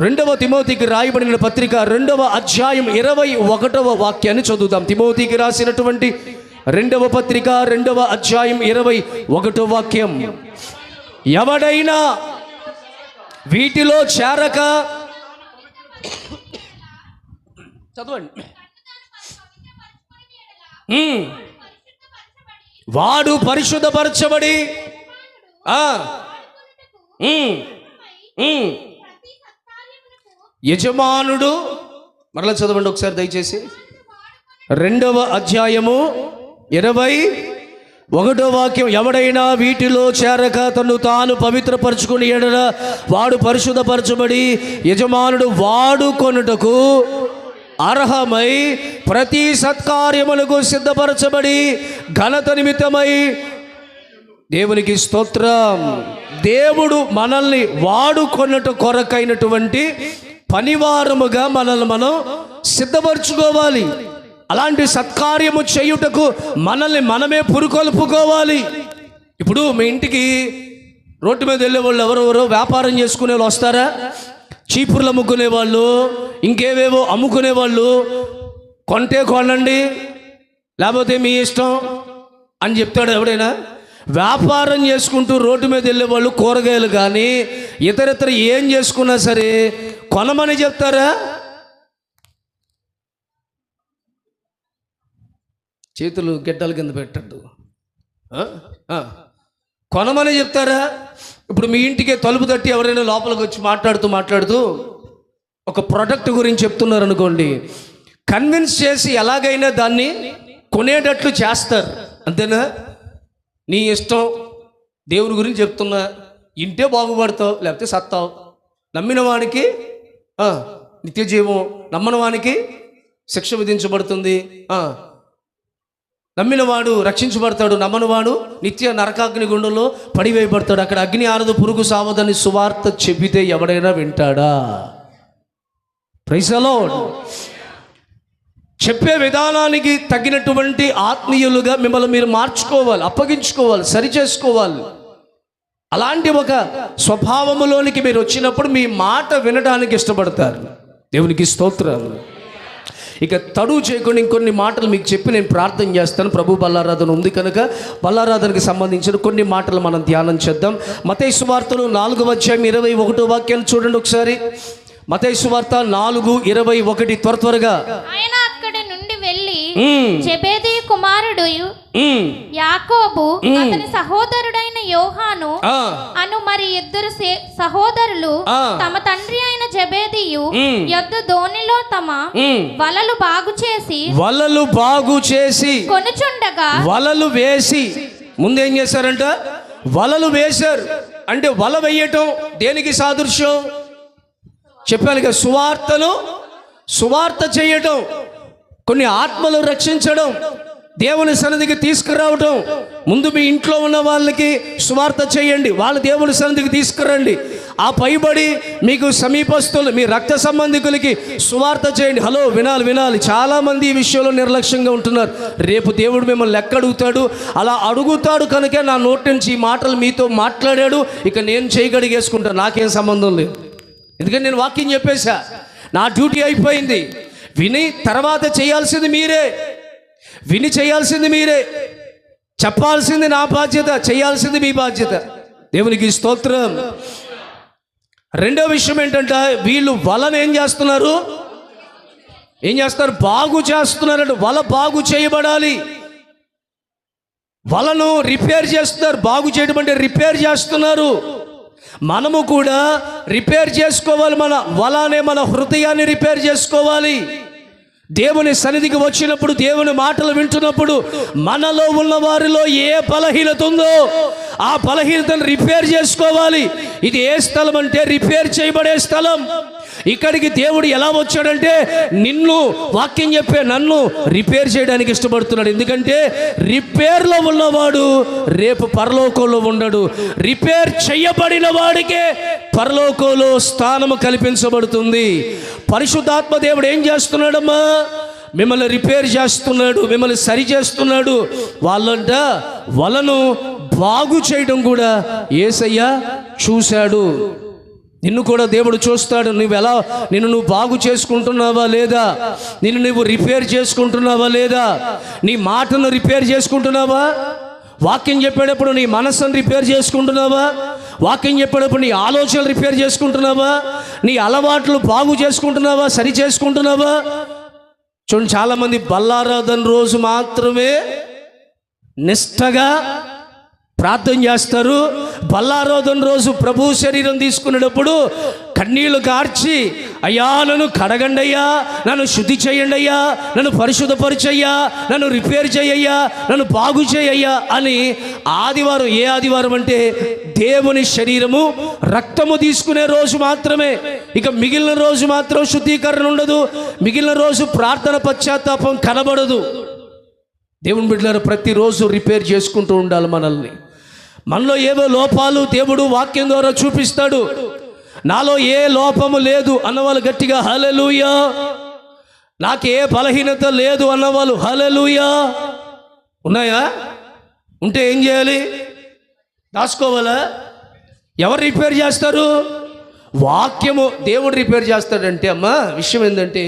2వ తిమోతికి రాయబడిన పత్రిక 2వ అధ్యాయం 21వ వాక్యాన్ని చదువుదాం. తిమోతికి రాసినటువంటి 2వ పత్రిక 2వ అధ్యాయం 21వ వాక్యం. ఎవడైనా వీటిలో చేరక, చదవండి, వాడు పరిశుద్ధపరచబడి యజమానుడు, మరలా చదవండి ఒకసారి దయచేసి, 2వ అధ్యాయము 21వ వాక్యం. ఎవడైనా వీటిలో చేరక తను తాను పవిత్రపరచుకుని ఎడల వాడు పరిశుద్ధపరచబడి యజమానుడు వాడుకొనుటకు అర్హమై ప్రతి సత్కార్యములకు సిద్ధపరచబడి ఘనత నిమిత్తమై, దేవునికి స్తోత్రం, దేవుడు మనల్ని వాడుకొనుట కొరకైనటువంటి పనివారముగా మనల్ని మనం సిద్ధపరచుకోవాలి. అలాంటి సత్కార్యము చేయుటకు మనల్ని మనమే పురుకొల్పుకోవాలి. ఇప్పుడు మీ ఇంటికి రోడ్డు మీద వెళ్ళే వాళ్ళు ఎవరెవరో వ్యాపారం చేసుకునే వాళ్ళు వస్తారా? చీపుర్లు అమ్ముకునే వాళ్ళు, ఇంకేవేవో అమ్ముకునే వాళ్ళు, కొంటే కొనండి లేకపోతే మీ ఇష్టం అని చెప్తాడు ఎవడైనా? వ్యాపారం చేసుకుంటూ రోడ్డు మీద వెళ్ళే వాళ్ళు కూరగాయలు కానీ ఇతరత్ర ఏం చేసుకున్నా సరే కొనమని చెప్తారా? చేతులు గిడ్డల కింద పెట్టద్దు, కొనమని చెప్తారా? ఇప్పుడు మీ ఇంటికి తలుపు తట్టి ఎవరైనా లోపలికి వచ్చి మాట్లాడుతూ ఒక ప్రోడక్ట్ గురించి చెప్తున్నారు అనుకోండి, కన్విన్స్ చేసి ఎలాగైనా దాన్ని కొనేటట్లు చేస్తారు, అంతేనా? నీ ఇష్టం, దేవుని గురించి చెప్తున్నా, ఇంటే బాగుపడతావు లేకపోతే సత్తావు, నమ్మిన వానికి నిత్య జీవం, నమ్మని వానికి శిక్ష విధించబడుతుంది, నమ్మినవాడు రక్షించబడతాడు, నమ్మనివాడు నిత్య నరకాగ్ని గుండంలో పడివేయబడతాడు. అక్కడ అగ్ని ఆనదు, పురుగు సావదని సువార్త చెబితే ఎవడైనా వింటాడా? Praise the lord. చెప్పే విధానానికి తగినటువంటి ఆత్మీయులుగా మిమ్మల్ని మీరు మార్చుకోవాలి, అప్పగించుకోవాలి, సరిచేసుకోవాలి. అలాంటి ఒక స్వభావములోనికి మీరు వచ్చినప్పుడు మీ మాట వినడానికి ఇష్టపడతారు. దేవునికి స్తోత్రాలు. ఇక తడువు చేయకుండా ఇంకొన్ని మాటలు మీకు చెప్పి నేను ప్రార్థన చేస్తాను. ప్రభు బల్లారాధన ఉంది కనుక బల్లారాధనకి సంబంధించిన కొన్ని మాటలు మనం ధ్యానం చేద్దాం. మత్తయి సువార్తను 4వ అధ్యాయం 21వ వాక్యాన్ని చూడండి ఒకసారి. మత్తయి సువార్త 4:21 త్వరగా. ఆయన అక్కడి నుండి వెళ్ళి జెబెదీ కుమారుడు యాకోబు, అతని సహోదరుడైన యోహాను అను మరి 2 సహోదరులు తమ తండ్రి అయిన జెబెదీయు యొద్ద దోణిలో తమ వలలు బాగు చేసి కొనుచుండగా వలలు వేసి, ముందేం చేశారంట? వలలు వేశారు. అంటే వల వేయటం దేనికి సాదృశ్యం చెప్పాను కదా? సువార్త చేయటం, కొన్ని ఆత్మలు రక్షించడం, దేవుని సన్నిధికి తీసుకురావటం. ముందు మీ ఇంట్లో ఉన్న వాళ్ళకి సువార్త చేయండి, వాళ్ళు దేవుని సన్నిధికి తీసుకురండి. ఆ పైబడి మీకు సమీపస్తులు, మీ రక్త సంబంధికులకి సువార్త చేయండి. హలో, వినాలి. చాలామంది ఈ విషయంలో నిర్లక్ష్యంగా ఉంటున్నారు. రేపు దేవుడు మిమ్మల్ని లెక్క అడుగుతాడు. అలా అడుగుతాడు కనుక నా నోటి నుంచి ఈ మాటలు మీతో మాట్లాడాడు, ఇక నేను చేయగడిగేసుకుంటాను, నాకేం సంబంధం లేదు. ఎందుకంటే నేను వాక్యం చెప్పేశా, నా డ్యూటీ అయిపోయింది. విని తర్వాత చేయాల్సింది మీరే, చెప్పాల్సింది నా బాధ్యత, చేయాల్సింది మీ బాధ్యత. దేవునికి స్తోత్రం. రెండో విషయం ఏంటంటే, వీళ్ళు వలను ఏం చేస్తారు? బాగు చేస్తున్నారంటే వల బాగు చేయబడాలి. వలను రిపేర్ చేస్తున్నారు. బాగు చేయడం అంటే రిపేర్ చేస్తున్నారు. మనము కూడా రిపేర్ చేసుకోవాలి. మన వలనే మన హృదయాన్ని రిపేర్ చేసుకోవాలి. దేవుని సన్నిధికి వచ్చినప్పుడు, దేవుని మాటలు వింటున్నప్పుడు మనలో ఉన్న వారిలో ఏ బలహీనత ఉందో ఆ బలహీనతను రిపేర్ చేసుకోవాలి. ఇది ఏ స్థలం అంటే రిపేర్ చేయబడే స్థలం. ఇక్కడికి దేవుడు ఎలా వచ్చాడంటే నిన్ను, వాక్యం చెప్పే నన్ను రిపేర్ చేయడానికి ఇష్టపడుతున్నాడు. ఎందుకంటే రిపేర్లో ఉన్నవాడు రేపు పరలోకంలో ఉండడు. రిపేర్ చేయబడిన వాడికే పరలోకంలో స్థానము కల్పించబడుతుంది. పరిశుద్ధాత్మ దేవుడు ఏం చేస్తున్నాడమ్మా? మిమ్మల్ని రిపేర్ చేస్తున్నాడు, మిమ్మల్ని సరి చేస్తున్నాడు. వాళ్ళంట వలను బాగు చేయడం కూడా యేసయ్య చూశాడు. నిన్ను కూడా దేవుడు చూస్తాడు. నిన్ను బాగు చేసుకుంటున్నావా లేదా? నిన్ను నువ్వు రిపేర్ చేసుకుంటున్నావా లేదా? నీ మాటను రిపేర్ చేసుకుంటున్నావా? వాక్యం చెప్పేటప్పుడు నీ మనస్సును రిపేర్ చేసుకుంటున్నావా? వాక్యం చెప్పేటప్పుడు నీ ఆలోచనలు రిపేర్ చేసుకుంటున్నావా? నీ అలవాట్లు బాగు చేసుకుంటున్నావా? సరి చేసుకుంటున్నావా? చూడండి, చాలామంది బల్లారాధన రోజు మాత్రమే నిష్టగా ప్రార్థన చేస్తారు. బల్లారాధన రోజు ప్రభు శరీరం తీసుకునేటప్పుడు కన్నీళ్లు కార్చి, అయ్యా నన్ను కడగండి అయ్యా, నన్ను శుద్ధి చేయండి అయ్యా, నన్ను పరిశుద్ధపరిచయ్యా, నన్ను రిపేర్ చేయయ్యా, నన్ను బాగు చేయయ్యా అని ఆదివారం, ఏ ఆదివారం అంటే దేవుని శరీరము రక్తము తీసుకునే రోజు మాత్రమే. ఇక మిగిలిన రోజు మాత్రం శుద్ధీకరణ ఉండదు. మిగిలిన రోజు ప్రార్థన పశ్చాత్తాపం కనబడదు. దేవుని బిడ్డలారా, ప్రతిరోజు రిపేర్ చేసుకుంటూ ఉండాలి మనల్ని. మనలో ఏవో లోపాలు దేవుడు వాక్యం ద్వారా చూపిస్తాడు. నాలో ఏ లోపము లేదు అన్నవాళ్ళు గట్టిగా హల్లెలూయా. నాకు ఏ బలహీనత లేదు అన్నవాళ్ళు హల్లెలూయా. ఉన్నాయా? ఉంటే ఏం చేయాలి? దాచుకోవాలా? ఎవరు రిపేర్ చేస్తారు? వాక్యము దేవుడు రిపేర్ చేస్తాడంటే అమ్మా, విషయం ఏంటంటే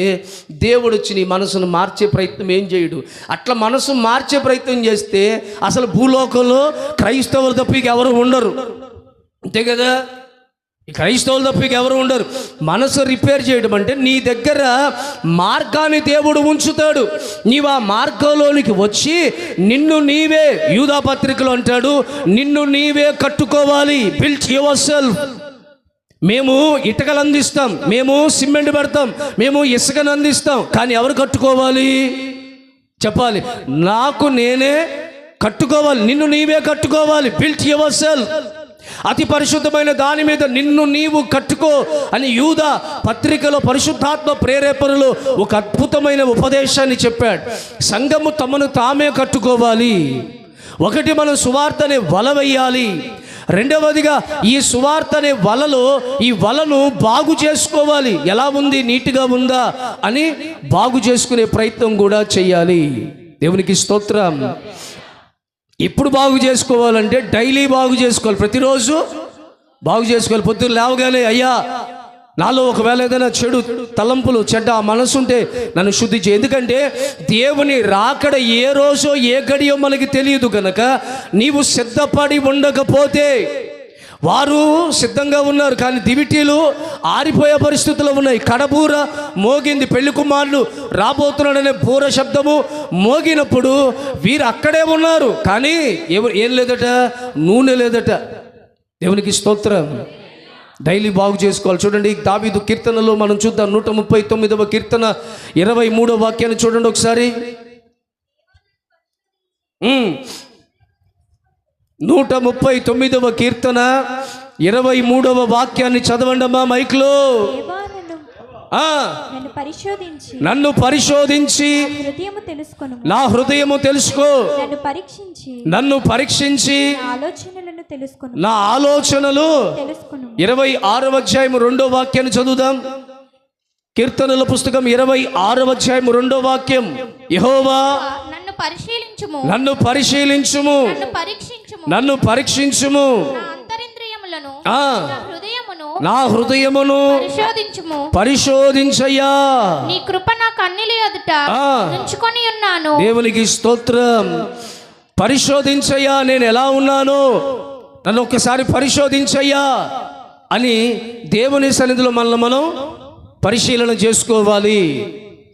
దేవుడు వచ్చి నీ మనసును మార్చే ప్రయత్నం ఏం చేయడు. అట్లా మనసు మార్చే ప్రయత్నం చేస్తే అసలు భూలోకంలో క్రైస్తవులు తప్పిక ఎవరు ఉండరు. అంతే కదా? ఈ క్రైస్తవులు తప్పిక ఎవరు ఉండరు. మనసు రిపేర్ చేయడం అంటే నీ దగ్గర మార్గాన్ని దేవుడు ఉంచుతాడు. నీవు ఆ మార్గంలోనికి వచ్చి నిన్ను నీవే, యూదా పత్రికలో అంటాడు, నిన్ను నీవే కట్టుకోవాలి. Build your self. మేము ఇటుకలు అందిస్తాం, మేము సిమెంట్ పెడతాం, మేము ఇసుకను అందిస్తాం, కానీ ఎవరు కట్టుకోవాలి? చెప్పాలి. నాకు నేనే కట్టుకోవాలి. నిన్ను నీవే కట్టుకోవాలి. Build your self. అతి పరిశుద్ధమైన దాని మీద నిన్ను నీవు కట్టుకో అని యూదా పత్రికలో పరిశుద్ధాత్మ ప్రేరేపణలో ఒక అద్భుతమైన ఉపదేశాన్ని చెప్పాడు. సంఘము తమను తామే కట్టుకోవాలి. ఒకటి, మనం సువార్త అనే వల వేయాలి. రెండవదిగా ఈ సువార్త అనే వలలో ఈ వలను బాగు చేసుకోవాలి. ఎలా ఉంది, నీట్గా ఉందా అని బాగు చేసుకునే ప్రయత్నం కూడా చేయాలి. దేవునికి స్తోత్రం. ఎప్పుడు బాగు చేసుకోవాలంటే డైలీ బాగు చేసుకోవాలి. ప్రతిరోజు బాగు చేసుకోవాలి. పొద్దున్న లేవగానే, అయ్యా నాలో ఒకవేళ ఏదైనా చెడు తలంపులు, చెడ్డ మనసు ఉంటే నన్ను శుద్ధి చేయి. ఎందుకంటే దేవుని రాకడ ఏ రోజో ఏ గడియో మనకి తెలియదు కనుక నీవు సిద్ధపడి ఉండకపోతే, వారు సిద్ధంగా ఉన్నారు కానీ దివిటీలు ఆరిపోయే పరిస్థితుల్లో ఉన్నాయి. కడబూర మోగింది, పెళ్లి కుమారుడు రాబోతున్నాడనే బూర శబ్దము మోగినప్పుడు వీరు అక్కడే ఉన్నారు కానీ ఏం లేదట, నూనె లేదట. దేవునికి స్తోత్రం. డైలీ బాగు చేసుకోవాలి. చూడండి, దావీదు కీర్తనలో మనం చూద్దాం. 139వ కీర్తన 23వ వాక్యాన్ని చూడండి ఒకసారి. 139వ కీర్తన 23వ వాక్యాన్ని చదవండి అమ్మా మైక్లో. నన్ను పరిశోధించి నా హృదయము తెలుసుకో, నన్ను పరీక్షించి నా ఆలోచనలు 26వ అధ్యాయం 2వ వాక్యాన్ని చదువుదాం. కీర్తనల పుస్తకం 26వ అధ్యాయం 2వ వాక్యం. యెహోవా నన్ను పరిశీలించుము, నన్ను పరీక్షించుము, నా హృదయమును పరిశోధించయ్యా, నీ కృప నా కన్నుల ఎదుట ఉంచుకొని ఉన్నాను. దేవునికి స్తోత్రం. పరిశోధించయ్యా, నేను ఎలా ఉన్నానో నన్ను ఒక్కసారి పరిశోధించయ్యా అని దేవుని సన్నిధిలో మనల్ని మనం పరిశీలన చేసుకోవాలి.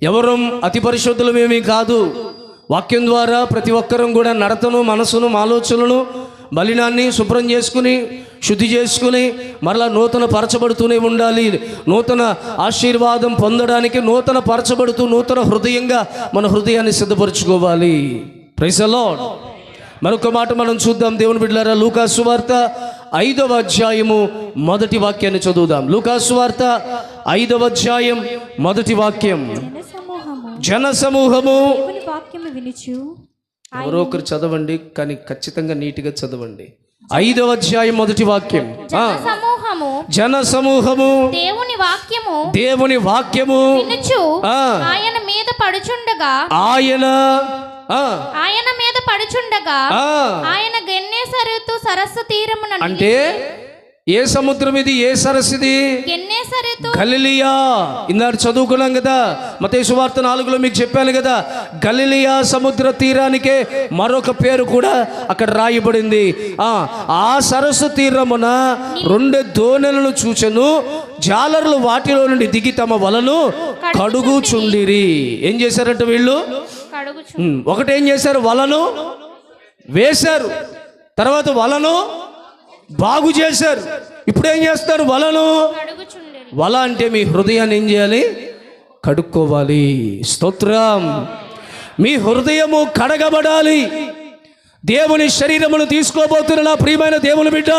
ఎవరం అతి పరిశుద్ధులమేమీ కాదు. వాక్యం ద్వారా ప్రతి ఒక్కరం కూడా నడతను, మనసును, ఆలోచనలను మలినాన్ని శుభ్రం చేసుకుని శుద్ధి చేసుకుని మరలా నూతన పరచబడుతూనే ఉండాలి. నూతన ఆశీర్వాదం పొందడానికి నూతన పరచబడుతూ నూతన హృదయంగా మన హృదయాన్ని సిద్ధపరచుకోవాలి. Praise the lord. మరొక మాట మనం చూద్దాం దేవుని బిడ్డలారా. లూకా సువార్త 5వ అధ్యాయము మొదటి వాక్యాన్ని చదువుదాం. లూకా సువార్త 5వ అధ్యాయం మొదటి వాక్యం. జనసమూహము వాక్యము వినుచు, ఎవరో ఒకరు చదవండి, కానీ ఖచ్చితంగా నీట్గా చదవండి. 5వ అధ్యాయం మొదటి వాక్యం. జనసమూహము దేవుని వాక్యము వినుచు ఆయన మీద పడుచుండగా ఆయన గెన్నేసరెతు సరస్సు తీరమున. అంటే ఏ సముద్రం ఇది? ఏ సరస్సు ఇది? గెన్నేసరెతు గలిలియా. ఇందాక చదువుకున్నాం కదా, మత్తయి సువార్త 4లో మీకు చెప్పాను కదా, గలిలియా సముద్ర తీరానికే మరొక పేరు కూడా అక్కడ రాయబడింది. ఆ సరస్సు తీరమున 2 దోణెలను చూచెను. జాలర్లు వాటిలో నుండి దిగి తమ వలను కడుగుచుండిరి. ఏం చేశారంట వీళ్ళు? ఒకటేం చేశారు? వలను వేశారు, తర్వాత వలను బాగు చేశారు. ఇప్పుడు ఏం చేస్తారు? వల అంటే మీ హృదయాన్ని ఏం చేయాలి? కడుక్కోవాలి. స్తోత్రం. మీ హృదయము కడగబడాలి. దేవుని శరీరమును తీసుకోబోతున్న నా ప్రియమైన దేవుని బిడ్డ,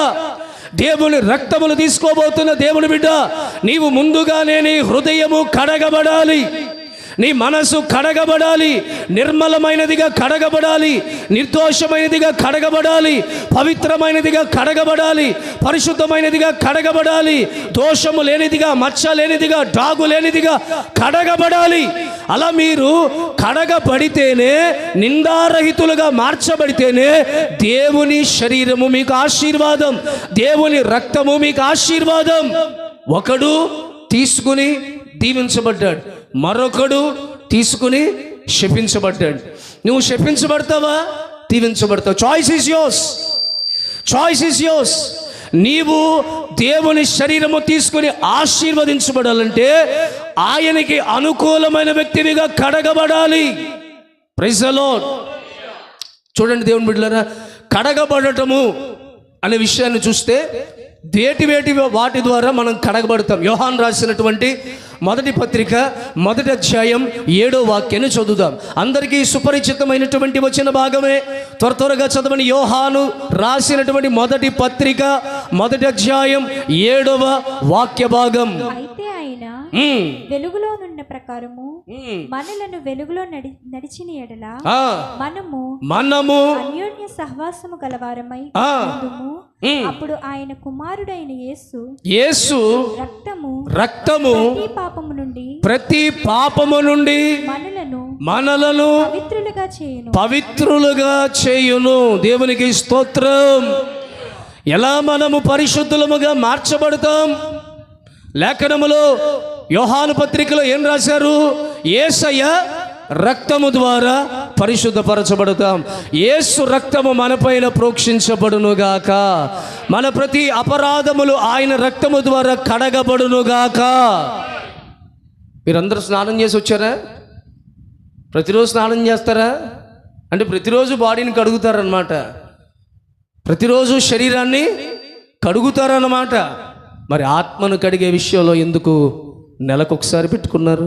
దేవుని రక్తమును తీసుకోబోతున్న దేవుని బిడ్డ, నీవు ముందుగానే నీ హృదయము కడగబడాలి. నీ మనసు కడగబడాలి, నిర్మలమైనదిగా కడగబడాలి, నిర్దోషమైనదిగా కడగబడాలి, పవిత్రమైనదిగా కడగబడాలి, పరిశుద్ధమైనదిగా కడగబడాలి, దోషము లేనిదిగా, మచ్చ లేనిదిగా, డాగు లేనిదిగా కడగబడాలి. అలా మీరు కడగబడితేనే, నిందారహితులుగా మార్చబడితేనే దేవుని శరీరము మీకు ఆశీర్వాదం, దేవుని రక్తము మీకు ఆశీర్వాదం. ఒకడు తీసుకుని దీవించబడ్డాడు, మరొకడు తీసుకుని శపించబడ్డాడు. నువ్వు శపించబడతావా? దీవించబడతావు. Choice is yours. నీవు దేవుని శరీరము తీసుకుని ఆశీర్వదించబడాలంటే ఆయనకి అనుకూలమైన వ్యక్తివిగా కడగబడాలి. Praise the lord. చూడండి దేవుని బిడ్డలారా, కడగబడటము అనే విషయాన్ని చూస్తే వేటి వాటి ద్వారా మనం కడగబడతాం. యోహాను రాసినటువంటి మొదటి పత్రిక 1వ అధ్యాయం 7వ వాక్యాన్ని చదువుదాం. అందరికీ సుపరిచితమైనటువంటి వచ్చిన భాగమే. త్వరగా చదవని. యోహాను రాసినటువంటి మొదటి పత్రిక 1వ అధ్యాయం 7వ వాక్య భాగం. అయితే ఆయన వెలుగులో నున్న ప్రకారము మనలను వెలుగులో నడిచిన ఎడల మనము అన్యోన్య సహవాసము గలవారమై ఉందుము. అప్పుడు ఆయన కుమారుడైన యేసు రక్తము ప్రతి పాపము నుండి మనలను పవిత్రులుగా చేయును. దేవునికి స్తోత్రం. ఎలా మనము పరిశుద్ధులముగా మార్చబడతాం? లేఖనములో యోహాను పత్రికలో ఏం రాశారు? యేసయ్య రక్తము ద్వారా పరిశుద్ధపరచబడతాం. యేసు రక్తము మనపైన ప్రోక్షించబడునుగాక. మన ప్రతి అపరాధములు ఆయన రక్తము ద్వారా కడగబడునుగాక. మీరందరూ స్నానం చేసి వచ్చారా? ప్రతిరోజు స్నానం చేస్తారా? అంటే ప్రతిరోజు బాడీని కడుగుతారన్నమాట, ప్రతిరోజు శరీరాన్ని కడుగుతారన్నమాట. మరి ఆత్మను కడిగే విషయంలో ఎందుకు నెలకొకసారి పెట్టుకున్నారు?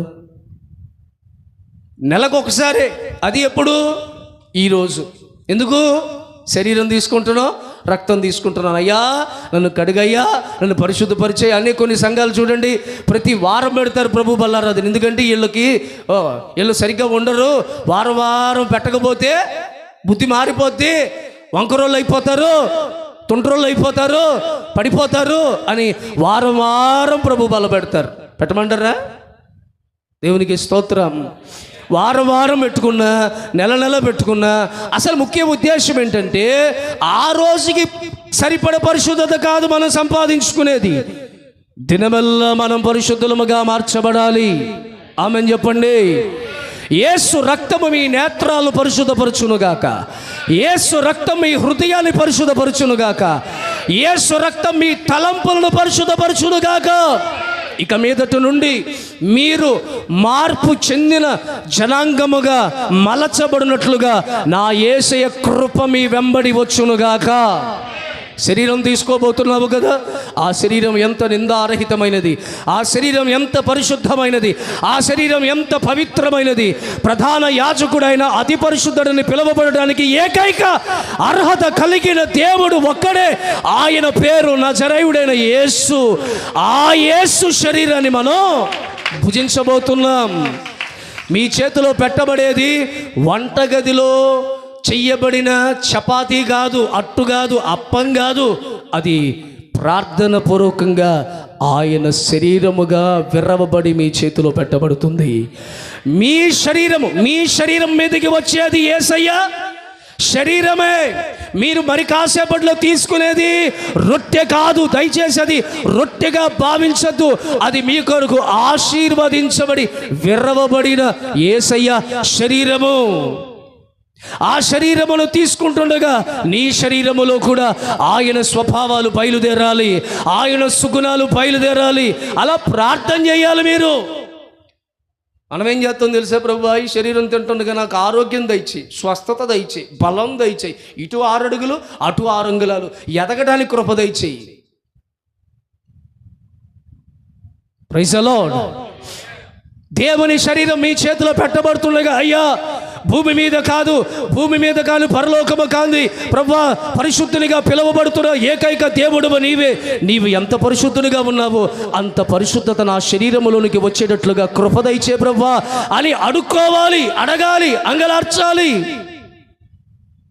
నెలకొకసారి. అది ఎప్పుడు? ఈరోజు. ఎందుకు? శరీరం తీసుకుంటున్నావు, రక్తం తీసుకుంటున్నాను. అయ్యా నన్ను కడుగయ్యా, నన్ను పరిశుద్ధపరిచే అనే కొన్ని సంఘాలు చూడండి ప్రతి వారం పెడతారు ప్రభు బల్లారాధన. ఎందుకంటే వీళ్ళు సరిగ్గా ఉండరు. వారం పెట్టకపోతే బుద్ధి మారిపోద్ది, వంకరోళ్ళు అయిపోతారు, తుండ్రోళ్ళు అయిపోతారు, పడిపోతారు అని వారం ప్రభు బల పెడతారు. పెట్టమంటారా? దేవునికి స్తోత్రం. వారం పెట్టుకున్నా, నెల పెట్టుకున్నా అసలు ముఖ్య ఉద్దేశం ఏంటంటే ఆ రోజుకి సరిపడ పరిశుద్ధత కాదు మనం సంపాదించుకునేది. దినమెల్లా మనం పరిశుద్ధులముగా మార్చబడాలి. ఆమెన్ చెప్పండి. యేసు రక్తము మీ నేత్రాలు పరిశుద్ధపరచునుగాక. యేసు రక్తం మీ హృదయాన్ని పరిశుద్ధపరచునుగాక. యేసు రక్తం మీ తలంపులను పరిశుద్ధపరచునుగాక. ఇక మీదట నుండి మీరు మార్పు చెందిన జనాంగముగా మలచబడినట్లుగా నా యేసయ్య కృప మీ వెంబడి వచ్చునుగాక. శరీరం తీసుకోబోతున్నావు కదా, ఆ శరీరం ఎంత నిందారహితమైనది, ఆ శరీరం ఎంత పరిశుద్ధమైనది, ఆ శరీరం ఎంత పవిత్రమైనది. ప్రధాన యాజకుడైన అతి పరిశుద్ధుడిని పిలువబడడానికి ఏకైక అర్హత కలిగిన దేవుడు ఒక్కడే. ఆయన పేరు నజరేయుడైన యేసు. ఆ యేసు శరీరాన్ని మనం భుజించబోతున్నాం. మీ చేతిలో పెట్టబడేది వంటగదిలో చెయ్యబడిన చపాతీ కాదు, అట్టు కాదు, అప్పం కాదు. అది ప్రార్థన పూర్వకంగా ఆయన శరీరముగా విర్రవబడి మీ చేతిలో పెట్టబడుతుంది. మీ శరీరం మీదకి వచ్చేది యేసయ్య శరీరమే. మీరు మరి కాసేపట్లో తీసుకునేది రొట్టె కాదు. దయచేసి అది రొట్టెగా భావించద్దు. అది మీ కొరకు ఆశీర్వదించబడి విర్రవబడిన యేసయ్య శరీరము. ఆ శరీరమును తీసుకుంటుండగా నీ శరీరములో కూడా ఆయన స్వభావాలు బయలుదేరాలి, ఆయన సుగుణాలు బయలుదేరాలి. అలా ప్రార్థన చేయాలి. మీరు మనం ఏం చేస్తాం తెలుసా? ప్రభు, ఈ శరీరం తింటుండగా నాకు ఆరోగ్యం దయచేయి, స్వస్థత దయచేయి, బలం దయచేయి, ఇటు 6 అడుగులు అటు 6 అంగుళాలు ఎదగడానికి కృప దయచేయి. Praise the lord. దేవుని శరీరం మీ చేతిలో పెట్టబడుతుండగా, అయ్యా భూమి మీద కాదు పరలోకము కాదు ప్రభువా, పరిశుద్ధునిగా పిలువబడుతున్న ఏకైక దేవుడు నీవు ఎంత పరిశుద్ధునిగా ఉన్నావో అంత పరిశుద్ధత నా శరీరములోనికి వచ్చేటట్లుగా కృప దయచే ప్రభువా అని అడుక్కోవాలి, అడగాలి, అంగలార్చాలి.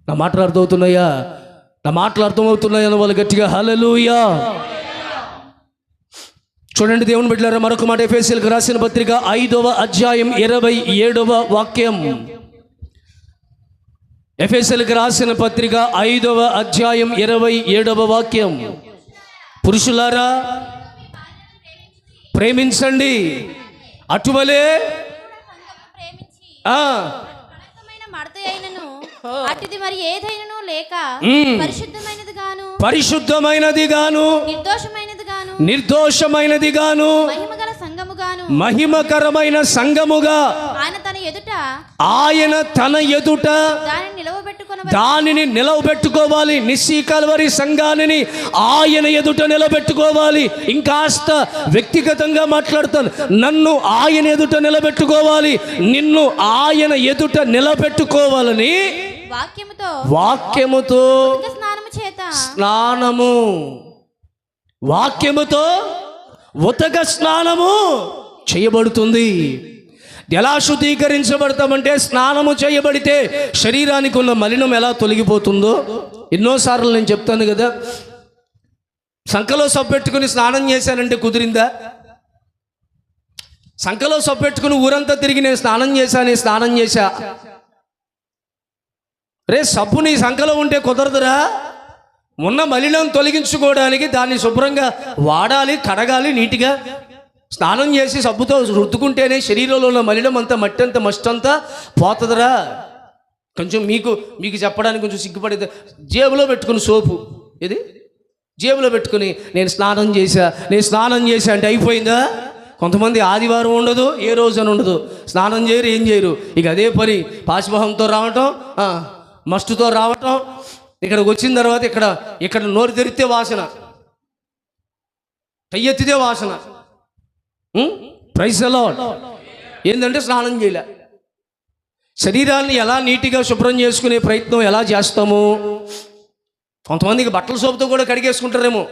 నా మాటలు అర్థమవుతున్నాయా? అని వాళ్ళు గట్టిగా హల్లెలూయా. చూడండి దేవుని బిడ్డలారా, మరొక మాట. ఎఫెసీయులకు రాసిన పత్రిక 5వ అధ్యాయం 27వ వాక్యం. ఎఫెసీయులకు రాసిన పత్రిక 5వ అధ్యాయం 27వ వాక్యం. పురుషులారా ప్రేమించండి, అటువలే అటుది మరి ఏదైనను లేక పరిశుద్ధమైనది గాను నిర్దోషమైనది గాను మహిమకరమైన సంఘముగా ఆయన తన ఎదుట దానిని నిలవబెట్టుకోవాలి. నిస్సీ కల్వరి సంఘాన్ని ఆయన ఎదుట నిలబెట్టుకోవాలి. ఇంకాస్త వ్యక్తిగతంగా మాట్లాడతాను. నన్ను ఆయన ఎదుట నిలబెట్టుకోవాలి, నిన్ను ఆయన ఎదుట నిలబెట్టుకోవాలని వాక్యముతో స్నానము, వాక్యముతో ఉతక స్నానము చేయబడుతుంది. ఎలా శుద్ధీకరించబడతామంటే, స్నానము చేయబడితే శరీరానికి ఉన్న మలినం ఎలా తొలగిపోతుందో ఎన్నోసార్లు నేను చెప్తాను కదా. సంకలో సబ్బెట్టుకుని స్నానం చేశానంటే కుదిరిందా? సంకలో సబ్బెట్టుకుని ఊరంతా తిరిగి నేను స్నానం చేశా రే, సబ్బు నీ సంకలో ఉంటే కుదరదురా. ఉన్న మలినం తొలగించుకోవడానికి దాన్ని శుభ్రంగా వాడాలి, కడగాలి, నీట్గా స్నానం చేసి సబ్బుతో రుద్దుకుంటేనే శరీరంలో ఉన్న మలినం అంతా, మట్టి అంతా, మస్ట్ అంతా పోతుందిరా. కొంచెం మీకు చెప్పడానికి కొంచెం సిగ్గుపడేది. జేబులో పెట్టుకుని సోపు, ఇది జేబులో పెట్టుకుని నేను స్నానం చేశా అంటే అయిపోయిందా? కొంతమంది ఆదివారం ఉండదు, ఏ రోజు అని ఉండదు, స్నానం చేయరు, ఏం చేయరు. ఇక అదే పని పాశుభావంతో రావటం, మస్టుతో రావటం. ఇక్కడికి వచ్చిన తర్వాత ఇక్కడ నోరు తెరిస్తే వాసన, కయ్యెత్తితే వాసన. Praise the lord. ఏంటంటే స్నానం చేయలే. శరీరాన్ని ఎలా నీట్గా శుభ్రం చేసుకునే ప్రయత్నం ఎలా చేస్తాము? కొంతమందికి బట్టల సోపుతో కూడా కడిగేసుకుంటారేమో,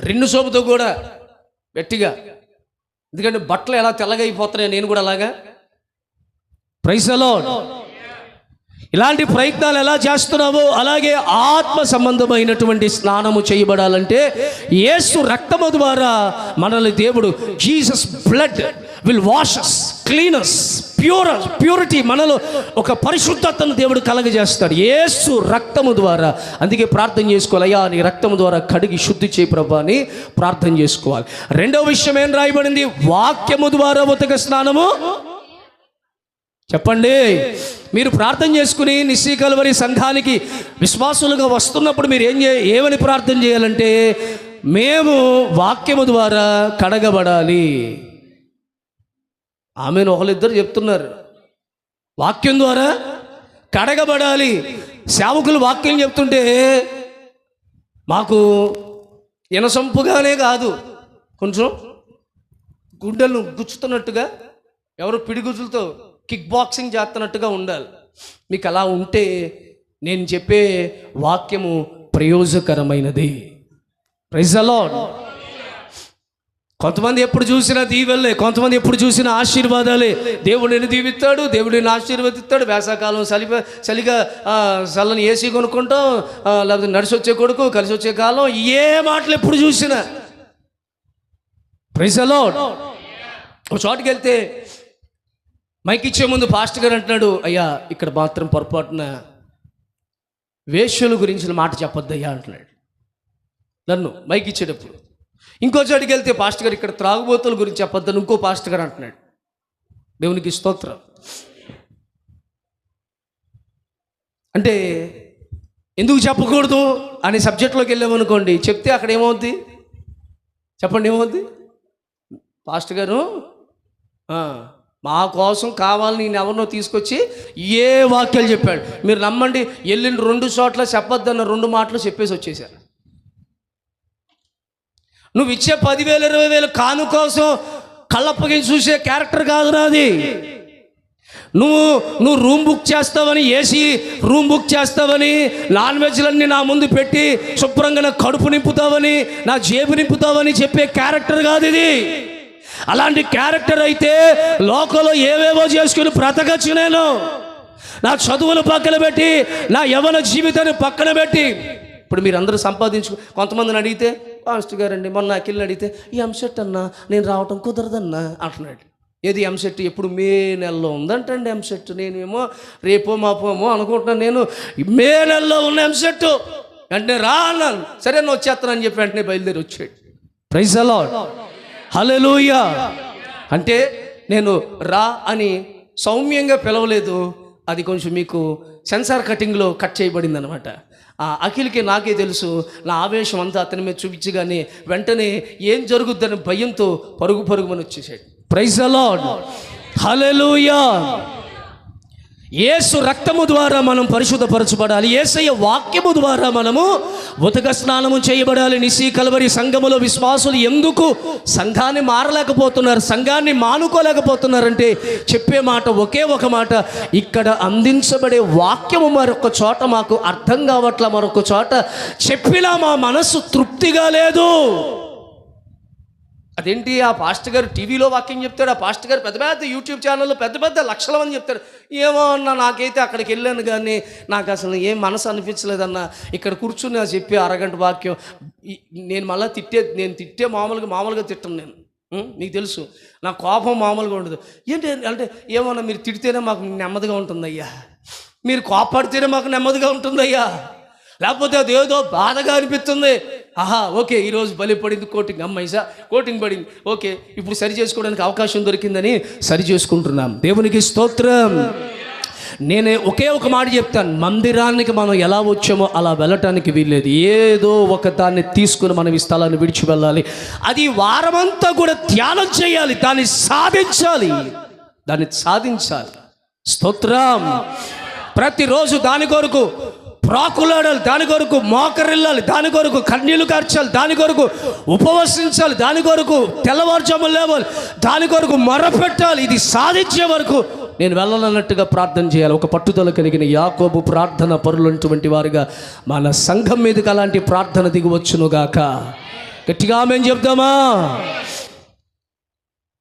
రిన్ను సోపుతో కూడా గట్టిగా. ఎందుకంటే బట్టలు ఎలా తెల్లగా అయిపోతున్నాయి, నేను కూడా అలాగా. Praise the lord. ఇలాంటి ప్రయత్నాలు ఎలా చేస్తున్నావో అలాగే ఆత్మ సంబంధమైనటువంటి స్నానము చేయబడాలంటే యేసు రక్తము ద్వారా మనల్ని దేవుడు, Jesus blood will wash us, clean us, purity, మనలో ఒక పరిశుద్ధతను దేవుడు కలగజేస్తాడు యేసు రక్తము ద్వారా. అందుకే ప్రార్థన చేసుకోవాలి, అయ్యా నీ రక్తము ద్వారా కడిగి శుద్ధి చేయి ప్రభా అని ప్రార్థన చేసుకోవాలి. రెండవ విషయం ఏం రాయబడింది? వాక్యము ద్వారా ఉతక స్నానము. చెప్పండి. మీరు ప్రార్థన చేసుకుని నిస్సీ కల్వరి సంఘానికి విశ్వాసులుగా వస్తున్నప్పుడు మీరు ఏమని ప్రార్థన చేయాలంటే, మేము వాక్యము ద్వారా కడగబడాలి. ఆమెను ఒకళ్ళిద్దరు చెప్తున్నారు, వాక్యం ద్వారా కడగబడాలి. సేవకులు వాక్యం చెప్తుంటే మాకు ఇనసొంపుగానే కాదు, కొంచెం గుండెలను గుచ్చుతున్నట్టుగా, ఎవరు పిడిగుజులతో కిక్ బాక్సింగ్ చేస్తున్నట్టుగా ఉండాలి. మీకు అలా ఉంటే నేను చెప్పే వాక్యము ప్రయోజకరమైనది. Praise the lord. కొంతమంది ఎప్పుడు చూసినా దీవెల్లే, కొంతమంది ఎప్పుడు చూసినా ఆశీర్వాదాలే. దేవుడు నిన్ను దీవిస్తాడు, దేవుడు నిన్ను ఆశీర్వదిస్తాడు. వేసవకాలం చలిగా చల్లని ఏసీ కొనుక్కుంటాం, లేకపోతే నడిచి వచ్చే కొడుకు, కలిసి వచ్చే కాలం, ఏ మాటలు ఎప్పుడు చూసినా. Praise the lord. ఒక చోటుకి వెళ్తే మైక్ ఇచ్చే ముందు పాస్టర్ గారు అంటున్నాడు, అయ్యా ఇక్కడ మాత్రం పొరపాటున వేశ్యల గురించిన మాట చెప్పొద్దయ్యా అంటున్నాడు నన్ను మైక్ ఇచ్చేటప్పుడు. ఇంకో చోటుకి వెళ్తే పాస్టర్ గారు ఇక్కడ త్రాగుబోతుల గురించి చెప్పొద్దని ఇంకో పాస్టర్ గారు అంటున్నాడు. దేవునికి స్తోత్రం. అంటే ఎందుకు చెప్పకూడదు అనే సబ్జెక్ట్లోకి వెళ్ళామనుకోండి, చెప్తే అక్కడ ఏమవుద్ది చెప్పండి, ఏమవుద్ది? పాస్టర్ గారు మా కోసం కావాలని నేను ఎవరినో తీసుకొచ్చి ఏ వాక్యాలు చెప్పాడు. మీరు నమ్మండి, వెళ్ళిన 2 చోట్ల చెప్పొద్దన్న 2 మాటలు చెప్పేసి వచ్చేసారు. నువ్వు ఇచ్చే 10,000 20,000 కాను కోసం కళ్ళప్పగించి చూసే క్యారెక్టర్ కాదు నాది. నువ్వు రూమ్ బుక్ చేస్తావని, ఏసీ రూమ్ బుక్ చేస్తావని, నాన్ వెజ్లన్నీ నా ముందు పెట్టి శుభ్రంగా నా కడుపు నింపుతావని, నా జేబు నింపుతావని చెప్పే క్యారెక్టర్ కాదు ఇది. అలాంటి క్యారెక్టర్ అయితే లోకంలో ఏవేవో చేసుకుని బ్రతకచ్చు. నేను నా చదువులు పక్కన పెట్టి, నా యవ్వన జీవితాన్ని పక్కన పెట్టి, ఇప్పుడు మీరు అందరూ కొంతమందిని అడిగితే, పాస్టర్ గారండి మొన్న అఖిల్ని అడిగితే, ఈ ఎంసెట్ అన్నా నేను రావటం కుదరదన్నా అంటున్నాడు. ఏది ఎంసెట్? ఎప్పుడు మే నెలలో ఉందంటండి ఎంసెట్. నేనేమో రేపో మాపోమో అనుకుంటున్నాను. నేను మే నెలలో ఉన్న ఎంసెట్ అంటే రా అన్నాను. సరే నేను వచ్చేస్తానని చెప్పి వెంటనే బయలుదేరి వచ్చాడు. Praise the lord. హల్లెలూయా. అంటే నేను రా అని సౌమ్యంగా పిలవలేదు, అది కొంచెం మీకు సెన్సార్ కటింగ్లో కట్ చేయబడింది అనమాట. అఖిల్కి నాకే తెలుసు, నా ఆవేశం అంతా అతని మీద చూపించగానే వెంటనే ఏం జరుగుద్దని భయంతో పరుగుమని వచ్చేసాడు. Praise the lord. Hallelujah. Yesu రక్తము ద్వారా మనం పరిశుద్ధపరచబడాలి. యేసయ్య వాక్యము ద్వారా మనము ఉతక స్నానము చేయబడాలి. నిసి కల్వరి సంఘములో విశ్వాసులు ఎందుకు సంఘాన్ని మారలేకపోతున్నారు, సంఘాన్ని మానుకోలేకపోతున్నారంటే చెప్పే మాట ఒకే ఒక మాట, ఇక్కడ అందించబడే వాక్యము మరొక చోట మాకు అర్థం కావట్లా, మరొక చోట చెప్పినా మా మనస్సు తృప్తిగా లేదు. అదేంటి, ఆ పాస్టర్ గారు టీవీలో వాక్యం చెప్తాడు, ఆ పాస్టర్ గారు పెద్ద పెద్ద యూట్యూబ్ ఛానల్లో పెద్ద లక్షల మంది చెప్తాడు. ఏమో అన్న, నాకైతే అక్కడికి వెళ్ళాను కానీ నాకు అసలు ఏం మనసు అనిపించలేదన్న. ఇక్కడ కూర్చుని ఆ చెప్పే అరగంట వాక్యం నేను మళ్ళీ తిట్టే మామూలుగా తిట్టను నేను. మీకు తెలుసు నా కోపం మామూలుగా ఉండదు. ఏంటి అంటే, ఏమన్నా మీరు తిడితేనే మాకు నెమ్మదిగా ఉంటుందయ్యా, మీరు కోపడితేనే మాకు నెమ్మదిగా ఉంటుందయ్యా, లేకపోతే అదేదో బాధగా అనిపిస్తుంది. ఓకే ఈరోజు బలి పడింది, కోటింగ్ పడింది, ఓకే ఇప్పుడు సరి చేసుకోవడానికి అవకాశం దొరికిందని సరి చేసుకుంటున్నాం. దేవునికి స్తోత్రం. నేనే ఒకే ఒక మాట చెప్తాను, మందిరానికి మనం ఎలా వచ్చామో అలా వెళ్ళటానికి వీల్లేదు. ఏదో ఒక దాన్ని తీసుకుని మనం ఈ స్థలాన్ని విడిచి వెళ్ళాలి. అది వారమంతా కూడా ధ్యానం చేయాలి, దాన్ని సాధించాలి. స్తోత్రం. ప్రతిరోజు దాని కొరకు ప్రాకులాడాలి, దాని కొరకు మోకరిల్లాలి, దాని కొరకు కన్నీళ్లు కార్చాలి, దాని కొరకు ఉపవసించాలి, దాని కొరకు తెల్లవారుజామున లేవాలి, దాని కొరకు మొరపెట్టాలి. ఇది సాధించే వరకు నేను వెళ్ళాలన్నట్టుగా ప్రార్థన చేయాలి. ఒక పట్టుదల కలిగిన యాకోబు ప్రార్థన పరులైనటువంటి వారుగా మన సంఘం మీదకి అలాంటి ప్రార్థన దిగవచ్చునుగాక. గట్టిగా ఆమేన్ చెప్దామా?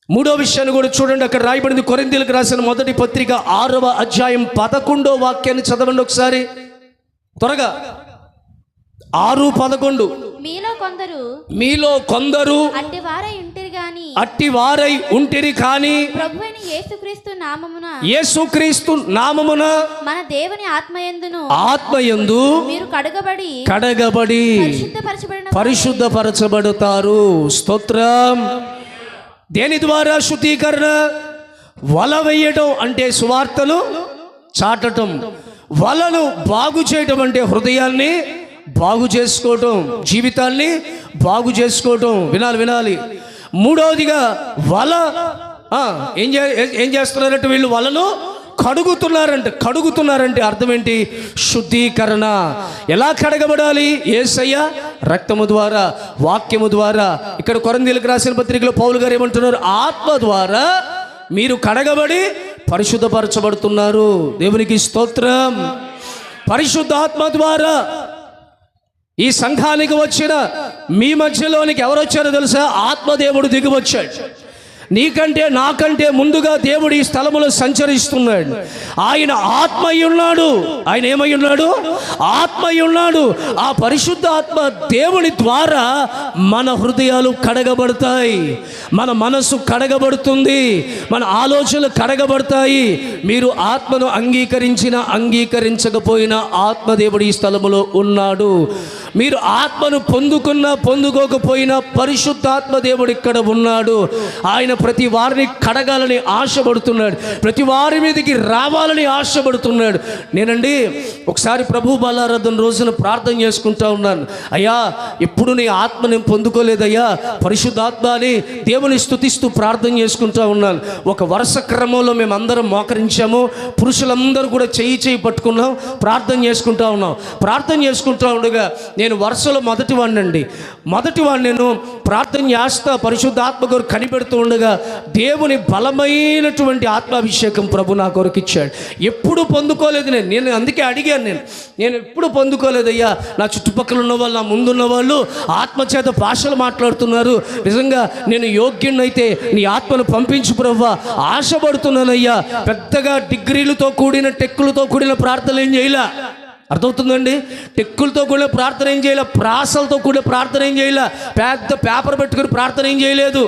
3వ విషయాన్ని కూడా చూడండి, అక్కడ రాయబడింది. కొరింథీయులకు రాసిన మొదటి పత్రిక 6వ అధ్యాయం 11వ వాక్యాన్ని చదవండి ఒకసారి త్వరగా. 6:11. మీలో కొందరు అట్టివారై ఉంటిరి కానీ ప్రభువైన యేసుక్రీస్తు నామమున మన దేవుని ఆత్మయందు మీరు కడగబడి పరిశుద్ధపరచబడతారు. స్తోత్రం. దేని ద్వారా శుద్ధీకరణ? వల వేయటం అంటే సువార్తను చాటటం, వలను బాగు చేయటం అంటే హృదయాన్ని బాగు చేసుకోవటం, జీవితాన్ని బాగు చేసుకోవటం. వినాలి. మూడవదిగా వల ఏం చేస్తున్నారంటే వీళ్ళు వలను కడుగుతున్నారంటే అర్థం ఏంటి? శుద్ధీకరణ. ఎలా కడగబడాలి? యేసయ్య రక్తము ద్వారా, వాక్యము ద్వారా. ఇక్కడ కొరింథీయులకు రాసిన పత్రికలో పౌలు గారు ఏమంటున్నారు? ఆత్మ ద్వారా మీరు కడగబడి పరిశుద్ధపరచబడుతున్నారు. దేవునికి స్తోత్రం. పరిశుద్ధాత్మ ద్వారా ఈ సంఘానికి వచ్చిన మీ మధ్యలోనికి ఎవరు వచ్చారో తెలుసా? ఆత్మదేవుడు దిగి వచ్చాడు. నీకంటే నాకంటే ముందుగా దేవుడు ఈ స్థలములో సంచరిస్తున్నాడు. ఆయన ఆత్మయ్య ఉన్నాడు. ఆయన ఏమై ఉన్నాడు? ఆత్మయ్య ఉన్నాడు. ఆ పరిశుద్ధ ఆత్మ దేవుని ద్వారా మన హృదయాలు కడగబడతాయి, మన మనసు కడగబడుతుంది, మన ఆలోచనలు కడగబడతాయి. మీరు ఆత్మను అంగీకరించకపోయినా ఆత్మదేవుడు ఈ స్థలములో ఉన్నాడు. మీరు ఆత్మను పొందుకోకపోయినా పరిశుద్ధాత్మ దేవుడు ఇక్కడ ఉన్నాడు. ఆయన ప్రతి వారిని కడగాలని ఆశపడుతున్నాడు, ప్రతి వారి మీదకి రావాలని ఆశపడుతున్నాడు. నేనండి ఒకసారి ప్రభు బలారాధన రోజున ప్రార్థన చేసుకుంటా ఉన్నాను. అయ్యా, ఎప్పుడు నీ ఆత్మ నేను పొందుకోలేదయ్యా, పరిశుద్ధాత్మ అని దేవుని స్తుతిస్తూ ప్రార్థన చేసుకుంటా ఉన్నాను. ఒక వరుస క్రమంలో మేము అందరం మోకరించాము, పురుషులందరూ కూడా చేయి పట్టుకున్నాం, ప్రార్థన చేసుకుంటా ఉన్నాం. ప్రార్థన చేసుకుంటా ఉండగా నేను వరుసలో మొదటి వాడిని నేను ప్రార్థన చేస్తా, పరిశుద్ధాత్మ గారు కనిపెడుతూ ఉండగా దేవుని బలమైనటువంటి ఆత్మాభిషేకం ప్రభు నా కొరకు ఇచ్చాడు. ఎప్పుడు పొందుకోలేదు నేను అందుకే అడిగాను, నేను ఎప్పుడు పొందుకోలేదయ్యా. నా చుట్టుపక్కల ఉన్న వాళ్ళు, నా ముందున్న వాళ్ళు ఆత్మచేత భాషలు మాట్లాడుతున్నారు. నిజంగా నేను యోగ్యునైతే నీ ఆత్మను పంపించు ప్రభువా, ఆశపడుతున్నానయ్యా. పెద్దగా డిగ్రీలతో కూడిన టెక్కులతో కూడిన ప్రార్థనలు ఏం చేయలే. అర్థమవుతుందండి? టెక్కులతో కూడిన ప్రార్థన ఏం చేయలే, ప్రాసలతో కూడిన ప్రార్థన ఏం చేయలే, పెద్ద పేపర్ పెట్టుకుని ప్రార్థన ఏం చేయలేదు.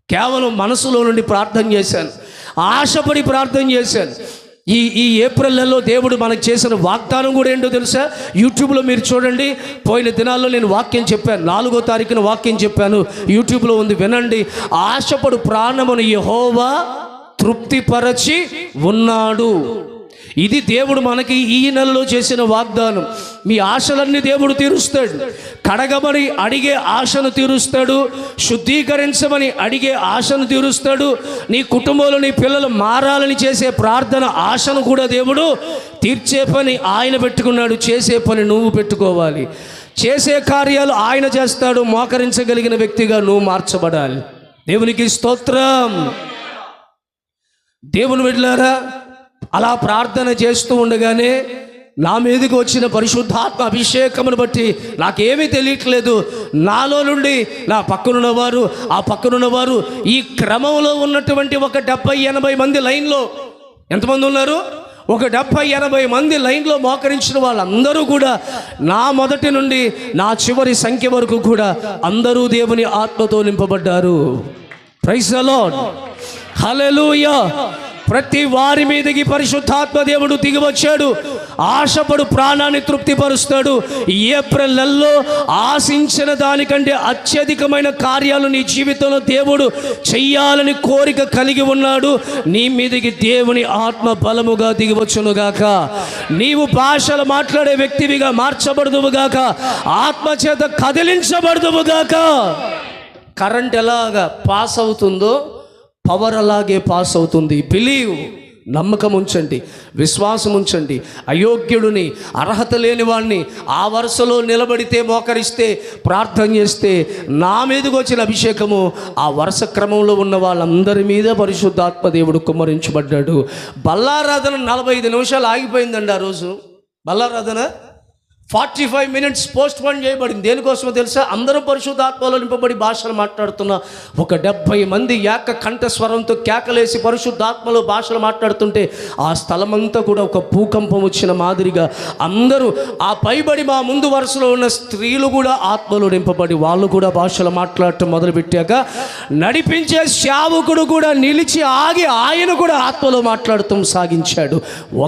కేవలం మనసులో నుండి ప్రార్థన చేశాను, ఆశపడి ప్రార్థన చేశాను. ఈ ఏప్రిల్ నెలలో దేవుడు మనకు చేసిన వాగ్దానం కూడా ఏంటో తెలుసా? యూట్యూబ్లో మీరు చూడండి. పోయిన దినాల్లో నేను వాక్యం చెప్పాను, 4వ తారీఖున వాక్యం చెప్పాను, యూట్యూబ్లో ఉంది, వినండి. ఆశపడు ప్రాణమును యెహోవా తృప్తిపరచి ఉన్నాడు. ఇది దేవుడు మనకి ఈ నెలలో చేసిన వాగ్దానం. మీ ఆశలన్నీ దేవుడు తీరుస్తాడు. కడగమని అడిగే ఆశను తీరుస్తాడు, శుద్ధీకరించమని అడిగే ఆశను తీరుస్తాడు. నీ కుటుంబంలో నీ పిల్లలు మారాలని చేసే ప్రార్థన ఆశను కూడా దేవుడు తీర్చే పని ఆయన పెట్టుకున్నాడు. చేసే పని నువ్వు పెట్టుకోవాలి. చేసే కార్యాలు ఆయన చేస్తాడు. మోకరించగలిగిన వ్యక్తిగా నువ్వు మార్చబడాలి. దేవునికి స్తోత్రం. దేవుని బిడ్డలారా, అలా ప్రార్థన చేస్తూ ఉండగానే నా మీదకి వచ్చిన పరిశుద్ధాత్మ అభిషేకమును బట్టి నాకేమీ తెలియట్లేదు. నాలో నుండి నా పక్కనున్నవారు, ఆ పక్కనున్నవారు, ఈ క్రమంలో ఉన్నటువంటి ఒక 70-80 మంది లైన్లో, ఎంతమంది ఉన్నారు? ఒక 70-80 మంది లైన్లో మోకరించిన వాళ్ళందరూ కూడా నా మొదటి నుండి నా చివరి సంఖ్య వరకు కూడా అందరూ దేవుని ఆత్మతో నింపబడ్డారు. ప్రైజ్ ది లార్డ్, హల్లెలూయా. ప్రతి వారి మీదకి పరిశుద్ధాత్మ దేవుడు దిగి వచ్చాడు. ఆశపడు ప్రాణాన్ని తృప్తిపరుస్తాడు. ఏప్రిల్ నెలలో ఆశించిన దానికంటే అత్యధికమైన కార్యాలు నీ జీవితంలో దేవుడు చెయ్యాలని కోరిక కలిగి ఉన్నాడు. నీ మీదకి దేవుని ఆత్మ బలముగా దిగివచ్చునుగాక. నీవు భాషలు మాట్లాడే వ్యక్తివిగా మార్చబడదువుగాక. ఆత్మ చేత కదిలించబడదువుగాక. కరెంట్ ఎలాగా పాస్ అవుతుందో పవర్ అలాగే పాస్ అవుతుంది. బిలీవ్, నమ్మకం ఉంచండి, విశ్వాసం ఉంచండి. అయోగ్యుడిని, అర్హత లేని వాడిని ఆ వరుసలో నిలబడితే, మోకరిస్తే, ప్రార్థన చేస్తే నా మీదకి వచ్చిన అభిషేకము ఆ వరుస క్రమంలో ఉన్న వాళ్ళందరి మీద పరిశుద్ధాత్మ దేవుడు కుమ్మరించబడ్డాడు. బల్లారాధన 45 నిమిషాలు ఆగిపోయిందండి. ఆ రోజు బల్లారాధన 45 minutes పోస్ట్ పోన్ చేయబడింది. దేనికోసమో తెలుసా? అందరూ పరిశుద్ధాత్మలో నింపబడి భాషలు మాట్లాడుతున్న ఒక 70 మంది ఏక కంఠస్వరంతో కేకలేసి పరిశుద్ధాత్మలో భాషలు మాట్లాడుతుంటే ఆ స్థలమంతా కూడా ఒక భూకంపం వచ్చిన మాదిరిగా అందరూ, ఆ పైబడి మా ముందు వరుసలో ఉన్న స్త్రీలు కూడా ఆత్మలో నింపబడి వాళ్ళు కూడా భాషలు మాట్లాడటం మొదలుపెట్టాక నడిపించే సేవకుడు కూడా నిలిచి ఆగి ఆయన కూడా ఆత్మలో మాట్లాడటం సాగించాడు.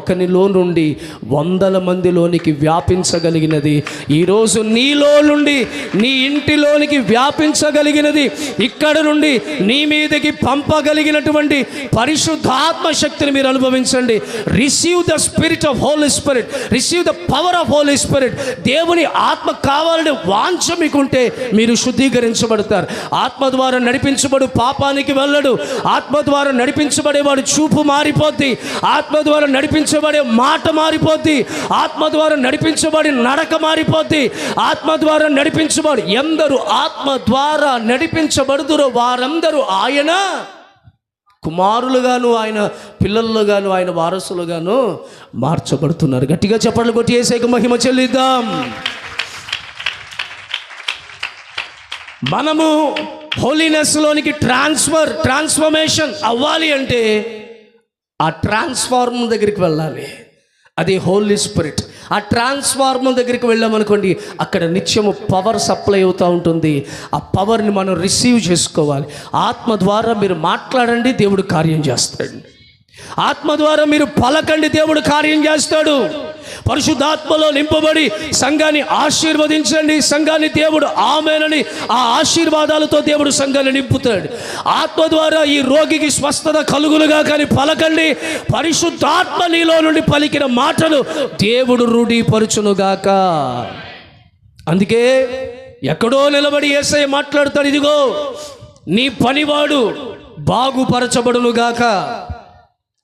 ఒకనిలో నుండి 100 మందిలోనికి వ్యాపించగలిగి వ్యాపించగలిగినది. ఈరోజు నీలో నుండి నీ ఇంటిలోనికి వ్యాపించగలిగినది, ఇక్కడ నుండి నీ మీదకి పంపగలిగినటువంటి పరిశుద్ధాత్మ శక్తిని మీరు అనుభవించండి. Receive the spirit of holy spirit, receive the power of holy spirit. దేవుని ఆత్మ కావాలని వాంఛ మీకుంటే మీరు శుద్ధీకరించబడతారు. ఆత్మ ద్వారా నడిపించబడు పాపానికి వెళ్ళడు. ఆత్మ ద్వారా నడిపించబడేవాడు చూపు మారిపోద్ది. ఆత్మ ద్వారా నడిపించబడే మాట మారిపోద్ది. ఆత్మ ద్వారా నడిపించబడి నడక మారిపోద్ది. ఆత్మ ద్వారా నడిపించబడి ఎందరు ఆత్మ ద్వారా నడిపించబడుదురో వారందరూ ఆయన కుమారులుగాను, ఆయన పిల్లలుగాను, ఆయన వారసులుగాను మార్చబడుతున్నారు. గట్టిగా చప్పట్లు కొట్టి యేసుకి మహిమ చెల్లిద్దాం. మనము హోలీనెస్లోనికి ట్రాన్స్ఫర్మేషన్ అవ్వాలి అంటే ఆ ట్రాన్స్ఫార్మ్ దగ్గరికి వెళ్ళాలి. అది హోలీ స్పిరిట్. ఆ ట్రాన్స్ఫార్మ్ దగ్గరికి వెళ్ళామనుకోండి, అక్కడ నిత్యము పవర్ సప్లై అవుతూ ఉంటుంది. ఆ పవర్ని మనం రిసీవ్ చేసుకోవాలి. ఆత్మ ద్వారా మీరు మాట్లాడండి, దేవుడు కార్యం చేస్తాడు. ఆత్మ ద్వారా మీరు పలకండి, దేవుడు కార్యం చేస్తాడు. పరిశుద్ధాత్మలో నింపబడి సంఘాన్ని ఆశీర్వదించండి. సంఘాన్ని దేవుడు ఆమేనని ఆ ఆశీర్వాదాలతో దేవుడు సంఘాన్ని నింపుతాడు. ఆత్మ ద్వారా ఈ రోగికి స్వస్థత కలుగులుగా కానీ పలకండి. పరిశుద్ధాత్మ నీలో నుండి పలికిన మాటలు దేవుడు రూఢీపరచునుగాక. అందుకే ఎక్కడో నిలబడి యేసయ్య మాట్లాడతాడు, ఇదిగో నీ పనివాడు బాగుపరచబడునుగాక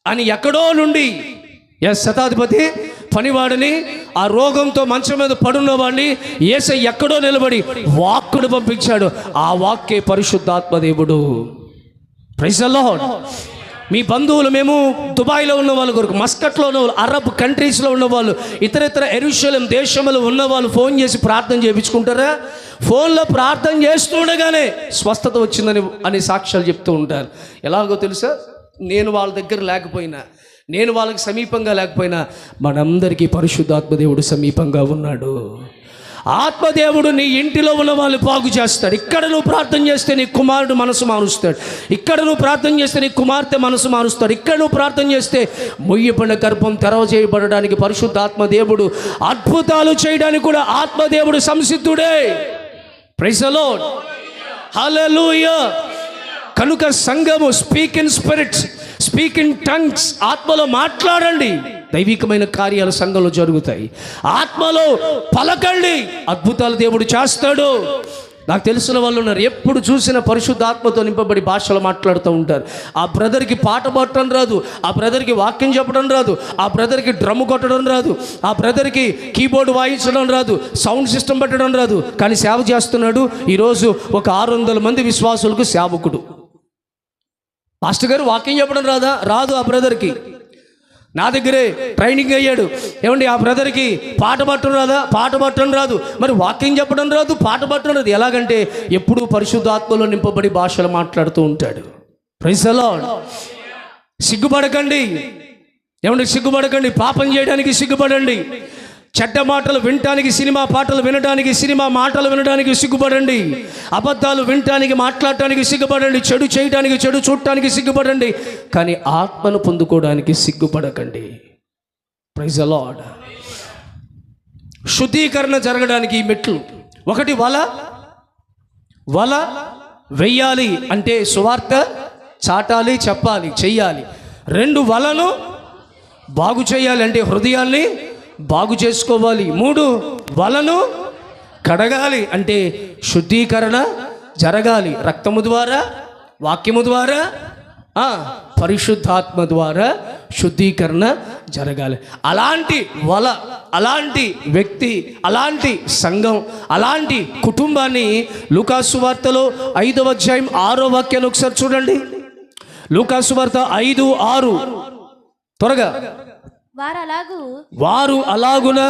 అని. ఎక్కడో నుండి శతాధిపతి పనివాడిని, ఆ రోగంతో మంచం మీద పడున్న వాడిని యేసయ్య ఎక్కడో నిలబడి వాక్కును పంపించాడు. ఆ వాక్కే పరిశుద్ధాత్మ దేవుడు. Praise the lord. మీ బంధువులు, మేము దుబాయ్లో ఉన్న వాళ్ళ కొరకు, మస్కట్లో ఉన్న వాళ్ళు, అరబ్ కంట్రీస్లో ఉన్న వాళ్ళు, ఇతర యెరూషలేం దేశంలో ఉన్న వాళ్ళు ఫోన్ చేసి ప్రార్థన చేయించుకుంటారా? ఫోన్లో ప్రార్థన చేస్తుండగానే స్వస్థత వచ్చిందని అని సాక్ష్యాలు చెప్తూ ఉంటారు. ఎలాగో తెలుసా? నేను వాళ్ళ దగ్గర లేకపోయినా, నేను వాళ్ళకి సమీపంగా లేకపోయినా, మనందరికీ పరిశుద్ధాత్మ దేవుడు సమీపంగా ఉన్నాడు. ఆత్మదేవుడు నీ ఇంటిలో ఉన్న వాళ్ళు బాగు చేస్తాడు. ఇక్కడ నువ్వు ప్రార్థన చేస్తే నీ కుమారుడు మనసు మారుస్తాడు. ఇక్కడ నువ్వు ప్రార్థన చేస్తే నీ కుమార్తె మనసు మారుస్తాడు. ఇక్కడ నువ్వు ప్రార్థన చేస్తే మొయ్యబడిన గర్భం తెరవ చేయబడడానికి పరిశుద్ధాత్మ దేవుడు, అద్భుతాలు చేయడానికి కూడా ఆత్మదేవుడు సంసిద్ధుడే. Praise the lord. హల్లెలూయా. కనుక సంఘము speak in spirit, speak in tongues. ఆత్మలో మాట్లాడండి, దైవికమైన కార్యాలు సంఘంలో జరుగుతాయి. ఆత్మలో పలకండి, అద్భుతాలు దేవుడు చేస్తాడు. నాకు తెలిసిన వాళ్ళు ఉన్నారు, ఎప్పుడు చూసిన పరిశుద్ధాత్మతో నింపబడి భాషలు మాట్లాడుతూ ఉంటారు. ఆ బ్రదర్కి పాట పాడటం రాదు, ఆ బ్రదర్కి వాక్యం చెప్పడం రాదు, ఆ బ్రదర్కి డ్రమ్ము కొట్టడం రాదు, ఆ బ్రదర్కి కీబోర్డు వాయించడం రాదు, సౌండ్ సిస్టమ్ పెట్టడం రాదు, కానీ సేవ చేస్తున్నాడు. ఈరోజు ఒక 600 మంది విశ్వాసులకు సేవకుడు. మాస్టర్ గారు వాక్యం చెప్పడం రాదు ఆ బ్రదర్కి. నా దగ్గరే ట్రైనింగ్ అయ్యాడు. ఏమండి, ఆ బ్రదర్కి పాట పట్టడం రాదు, మరి వాక్యం చెప్పడం రాదు, పాట పట్టడం రాదు. ఎలాగంటే ఎప్పుడూ పరిశుద్ధాత్మలో నింపబడి భాషలు మాట్లాడుతూ ఉంటాడు. Praise the lord. సిగ్గుపడకండి. ఏమండి, సిగ్గుపడకండి. పాపం చేయడానికి సిగ్గుపడండి. చెడ్డ మాటలు వినటానికి, సినిమా పాటలు వినడానికి, సినిమా మాటలు వినడానికి సిగ్గుపడండి. అబద్ధాలు వినటానికి, మాట్లాడటానికి సిగ్గుపడండి. చెడు చేయడానికి, చెడు చూడటానికి సిగ్గుపడండి. కానీ ఆత్మను పొందుకోవడానికి సిగ్గుపడకండి. Praise the lord. శుద్ధీకరణ జరగడానికి ఈ మెట్లు: ఒకటి, వల వెయ్యాలి అంటే సువార్త చాటాలి, చెప్పాలి, చెయ్యాలి. 2, వలను బాగు చేయాలి అంటే హృదయాల్ని బాగు చేసుకోవాలి. 3, వలను కడగాలి అంటే శుద్ధీకరణ జరగాలి. రక్తము ద్వారా, వాక్యము ద్వారా, పరిశుద్ధాత్మ ద్వారా శుద్ధీకరణ జరగాలి. అలాంటి అలాంటి వ్యక్తి, అలాంటి సంఘం, అలాంటి కుటుంబాన్ని లూకాసు వార్తలో 5వ అధ్యాయం 6వ వాక్యాన్ని ఒకసారి చూడండి. లూకాసు వార్త 5:6 త్వరగా. వారు అలాగున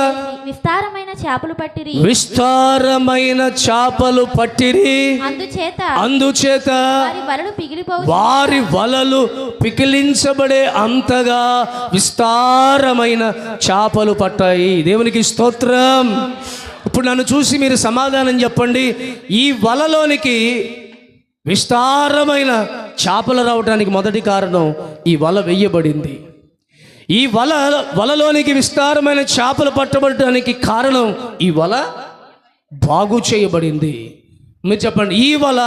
విస్తారమైన చేపలు పట్టిరి, అందుచేత వారి వలలు పికిలించబడే అంతగా విస్తారమైన చేపలు పట్టాయి. దేవునికి స్తోత్రం. ఇప్పుడు నన్ను చూసి మీరు సమాధానం చెప్పండి. ఈ వలలోనికి విస్తారమైన చేపలు రావడానికి మొదటి కారణం, ఈ వల వెయ్యబడింది. ఈ వలలోనికి విస్తారమైన చేపలు పట్టబడడానికి కారణం ఈ వల బాగు చేయబడింది. మీరు చెప్పండి, ఈ వల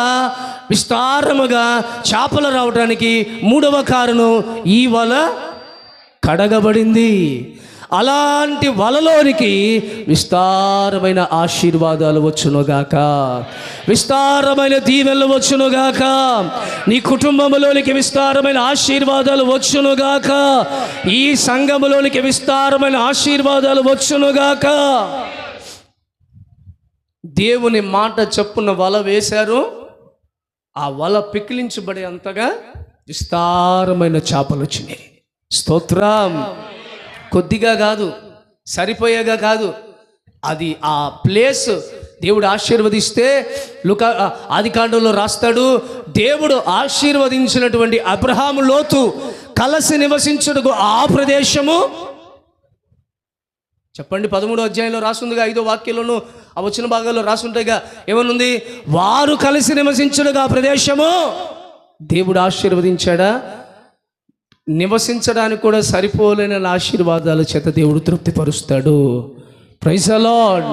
విస్తారముగా చేపలు రావడానికి మూడవ కారణం ఈ వల కడగబడింది. అలాంటి వలలోనికి విస్తారమైన ఆశీర్వాదాలు వచ్చునుగాక, విస్తారమైన దీవెనలు వచ్చునుగాక, నీ కుటుంబంలోనికి విస్తారమైన ఆశీర్వాదాలు వచ్చునుగాక, ఈ సంఘములోనికి విస్తారమైన ఆశీర్వాదాలు వచ్చునుగాక. దేవుని మాట చొప్పున వల వేశారు, ఆ వల పికిలించబడే అంతగా విస్తారమైన చేపలు వచ్చినాయి. స్తోత్రం. కొద్దిగా కాదు, సరిపోయేగా కాదు, అది ఆ ప్లేస్ దేవుడు ఆశీర్వదిస్తే ఆదికాండంలో రాస్తాడు, దేవుడు ఆశీర్వదించినటువంటి అబ్రహాము లోతు కలిసి నివసించుటకు ఆ ప్రదేశము, చెప్పండి, 13వ అధ్యాయంలో రాసుందిగా, 5వ వాక్యంలోను ఆ వచ్చిన భాగాల్లో రాసుంటాయిగా, ఏమనుంది? వారు కలిసి నివసించుటకు ఆ ప్రదేశము దేవుడు ఆశీర్వదించాడా? నివసించడానికి కూడా సరిపోలేని ఆశీర్వాదాల చేత దేవుడు తృప్తిపరుస్తాడు. Praise the lord.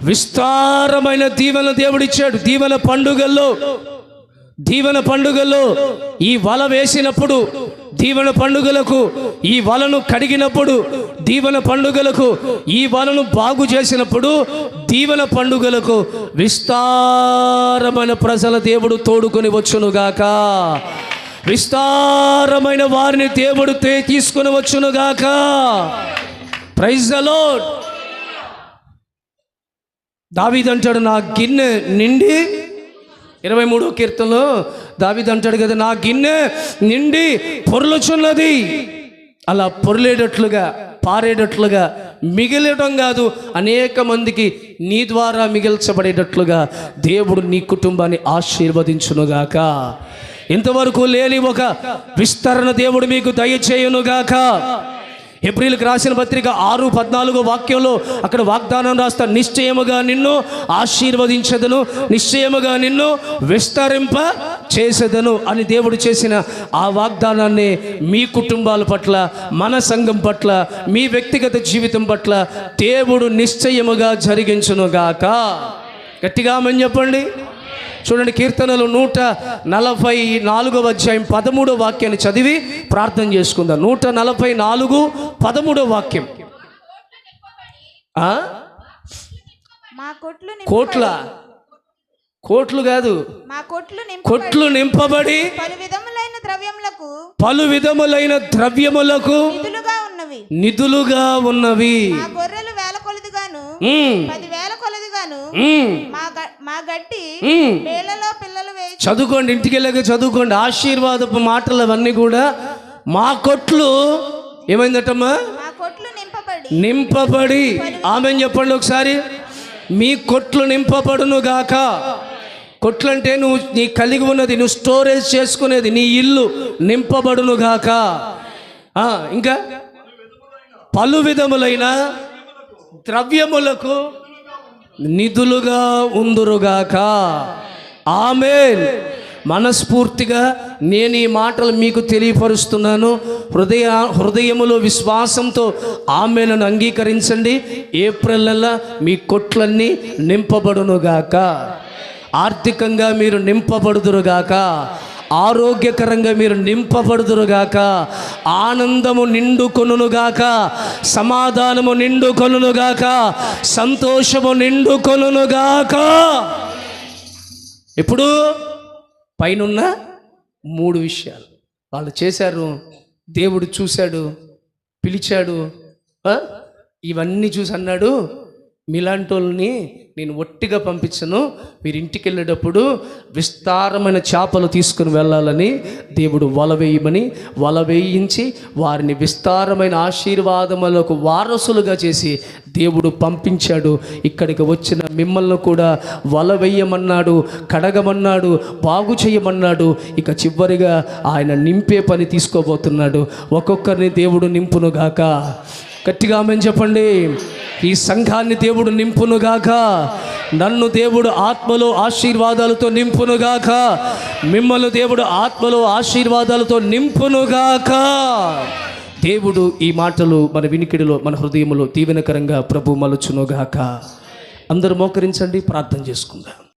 విస్తారమైన దీవెన దేవుడిచ్చాడు. దీవెన పండుగల్లో ఈ వల వేసినప్పుడు, దీవెన పండుగలకు ఈ వలను కడిగినప్పుడు, దీవెన పండుగలకు ఈ వలను బాగు చేసినప్పుడు, దీవెన పండుగలకు విస్తారమైన ప్రజల దేవుడు తోడుకొని వచ్చునుగాక, విస్తారమైన వారిని దేవుడు తీసుకుని వచ్చునుగాక. Praise the lord. దావీదు అంటాడు, నా గిన్నె నిండి, 23వ కీర్తనలో దావీదు అంటాడు కదా, నా గిన్నె నిండి పొర్లుచున్నది. అలా పొర్లేటట్లుగా, పారేటట్లుగా, మిగిలటం కాదు, అనేక మందికి నీ ద్వారా మిగిల్చబడేటట్లుగా దేవుడు నీ కుటుంబాన్ని ఆశీర్వదించునుగాక. ఇంతవరకు లేని ఒక విస్తరణ దేవుడు మీకు దయచేయునుగాక. హెబ్రీయులకు రాసిన పత్రిక 6:14 వాక్యంలో అక్కడ వాగ్దానం రాస్తా, నిశ్చయముగా నిన్ను ఆశీర్వదించదను, నిశ్చయముగా నిన్ను విస్తరింప చేసేదను అని దేవుడు చేసిన ఆ వాగ్దానాన్ని మీ కుటుంబాల పట్ల, మన సంఘం పట్ల, మీ వ్యక్తిగత జీవితం పట్ల దేవుడు నిశ్చయముగా జరిగించునుగాక. గట్టిగా ఆమేన్ చెప్పండి. చూడండి, కీర్తనలు 144వ అధ్యాయం 13వ వాక్యాన్ని చదివి ప్రార్థన చేసుకుందాం. 144:13 వాక్యం. కోట్లు కాదు, కొట్లు నింపబడి పలు విధములైన ద్రవ్యములకు నిధులుగా ఉన్నవి. చదువుకోండి, ఇంటికి వెళ్ళాక చదువుకోండి. ఆశీర్వాదపు మాటలు అవన్నీ కూడా, మా కొట్లు ఏమైందటమ్మా? నింపబడి. ఆమేన్ చెప్పండి ఒకసారి. మీ కొట్లు నింపబడును గాక. కొట్లు అంటే నువ్వు నీ కలిగి ఉన్నది, నువ్వు స్టోరేజ్ చేసుకునేది, నీ ఇల్లు నింపబడును గాక. ఇంకా పలు విధములైన ద్రవ్యములకు నిధులుగా ఉందురుగాక. ఆమేన్. మనస్ఫూర్తిగా నేను ఈ మాటలు మీకు తెలియపరుస్తున్నాను. హృదయములో విశ్వాసంతో ఆమేనను అంగీకరించండి. ఏప్రిల్ నెల మీ కొట్లన్నీ నింపబడునుగాక. ఆర్థికంగా మీరు నింపబడుదురుగాక, ఆరోగ్యకరంగా మీరు నింపబడుదురుగాక, ఆనందము నిండుకొనుగాక, సమాధానము నిండుకొనుగాక, సంతోషము నిండుకొనుగాక. ఇప్పుడు పైనున్న 3 విషయాలు వాళ్ళు చేశారు. దేవుడు చూశాడు, పిలిచాడు. ఇవన్నీ చూసి అన్నాడు, మీలాంటి వాళ్ళని నేను ఒట్టిగా పంపించను, మీరు ఇంటికి వెళ్ళేటప్పుడు విస్తారమైన చేపలు తీసుకుని వెళ్ళాలని దేవుడు వల వేయించి వారిని విస్తారమైన ఆశీర్వాదములకు వారసులుగా చేసి దేవుడు పంపించాడు. ఇక్కడికి వచ్చిన మిమ్మల్ని కూడా వల వేయమన్నాడు, కడగమన్నాడు, బాగు చేయమన్నాడు. ఇక చివరిగా ఆయన నింపే పని తీసుకోబోతున్నాడు. ఒక్కొక్కరిని దేవుడు నింపునుగాక. గట్టిగా ఆమేన్ చెప్పండి. ఈ సంఘాన్ని దేవుడు నింపునుగాక. నన్ను దేవుడు ఆత్మలో ఆశీర్వాదాలతో నింపునుగాక. మిమ్మల్ని దేవుడు ఆత్మలో ఆశీర్వాదాలతో నింపునుగాక. దేవుడు ఈ మాటలు మన వినికిడిలో, మన హృదయంలో దీవెనకరంగా ప్రభు మలుచునుగాక. అందరూ మోకరించండి, ప్రార్థన చేసుకుందాం.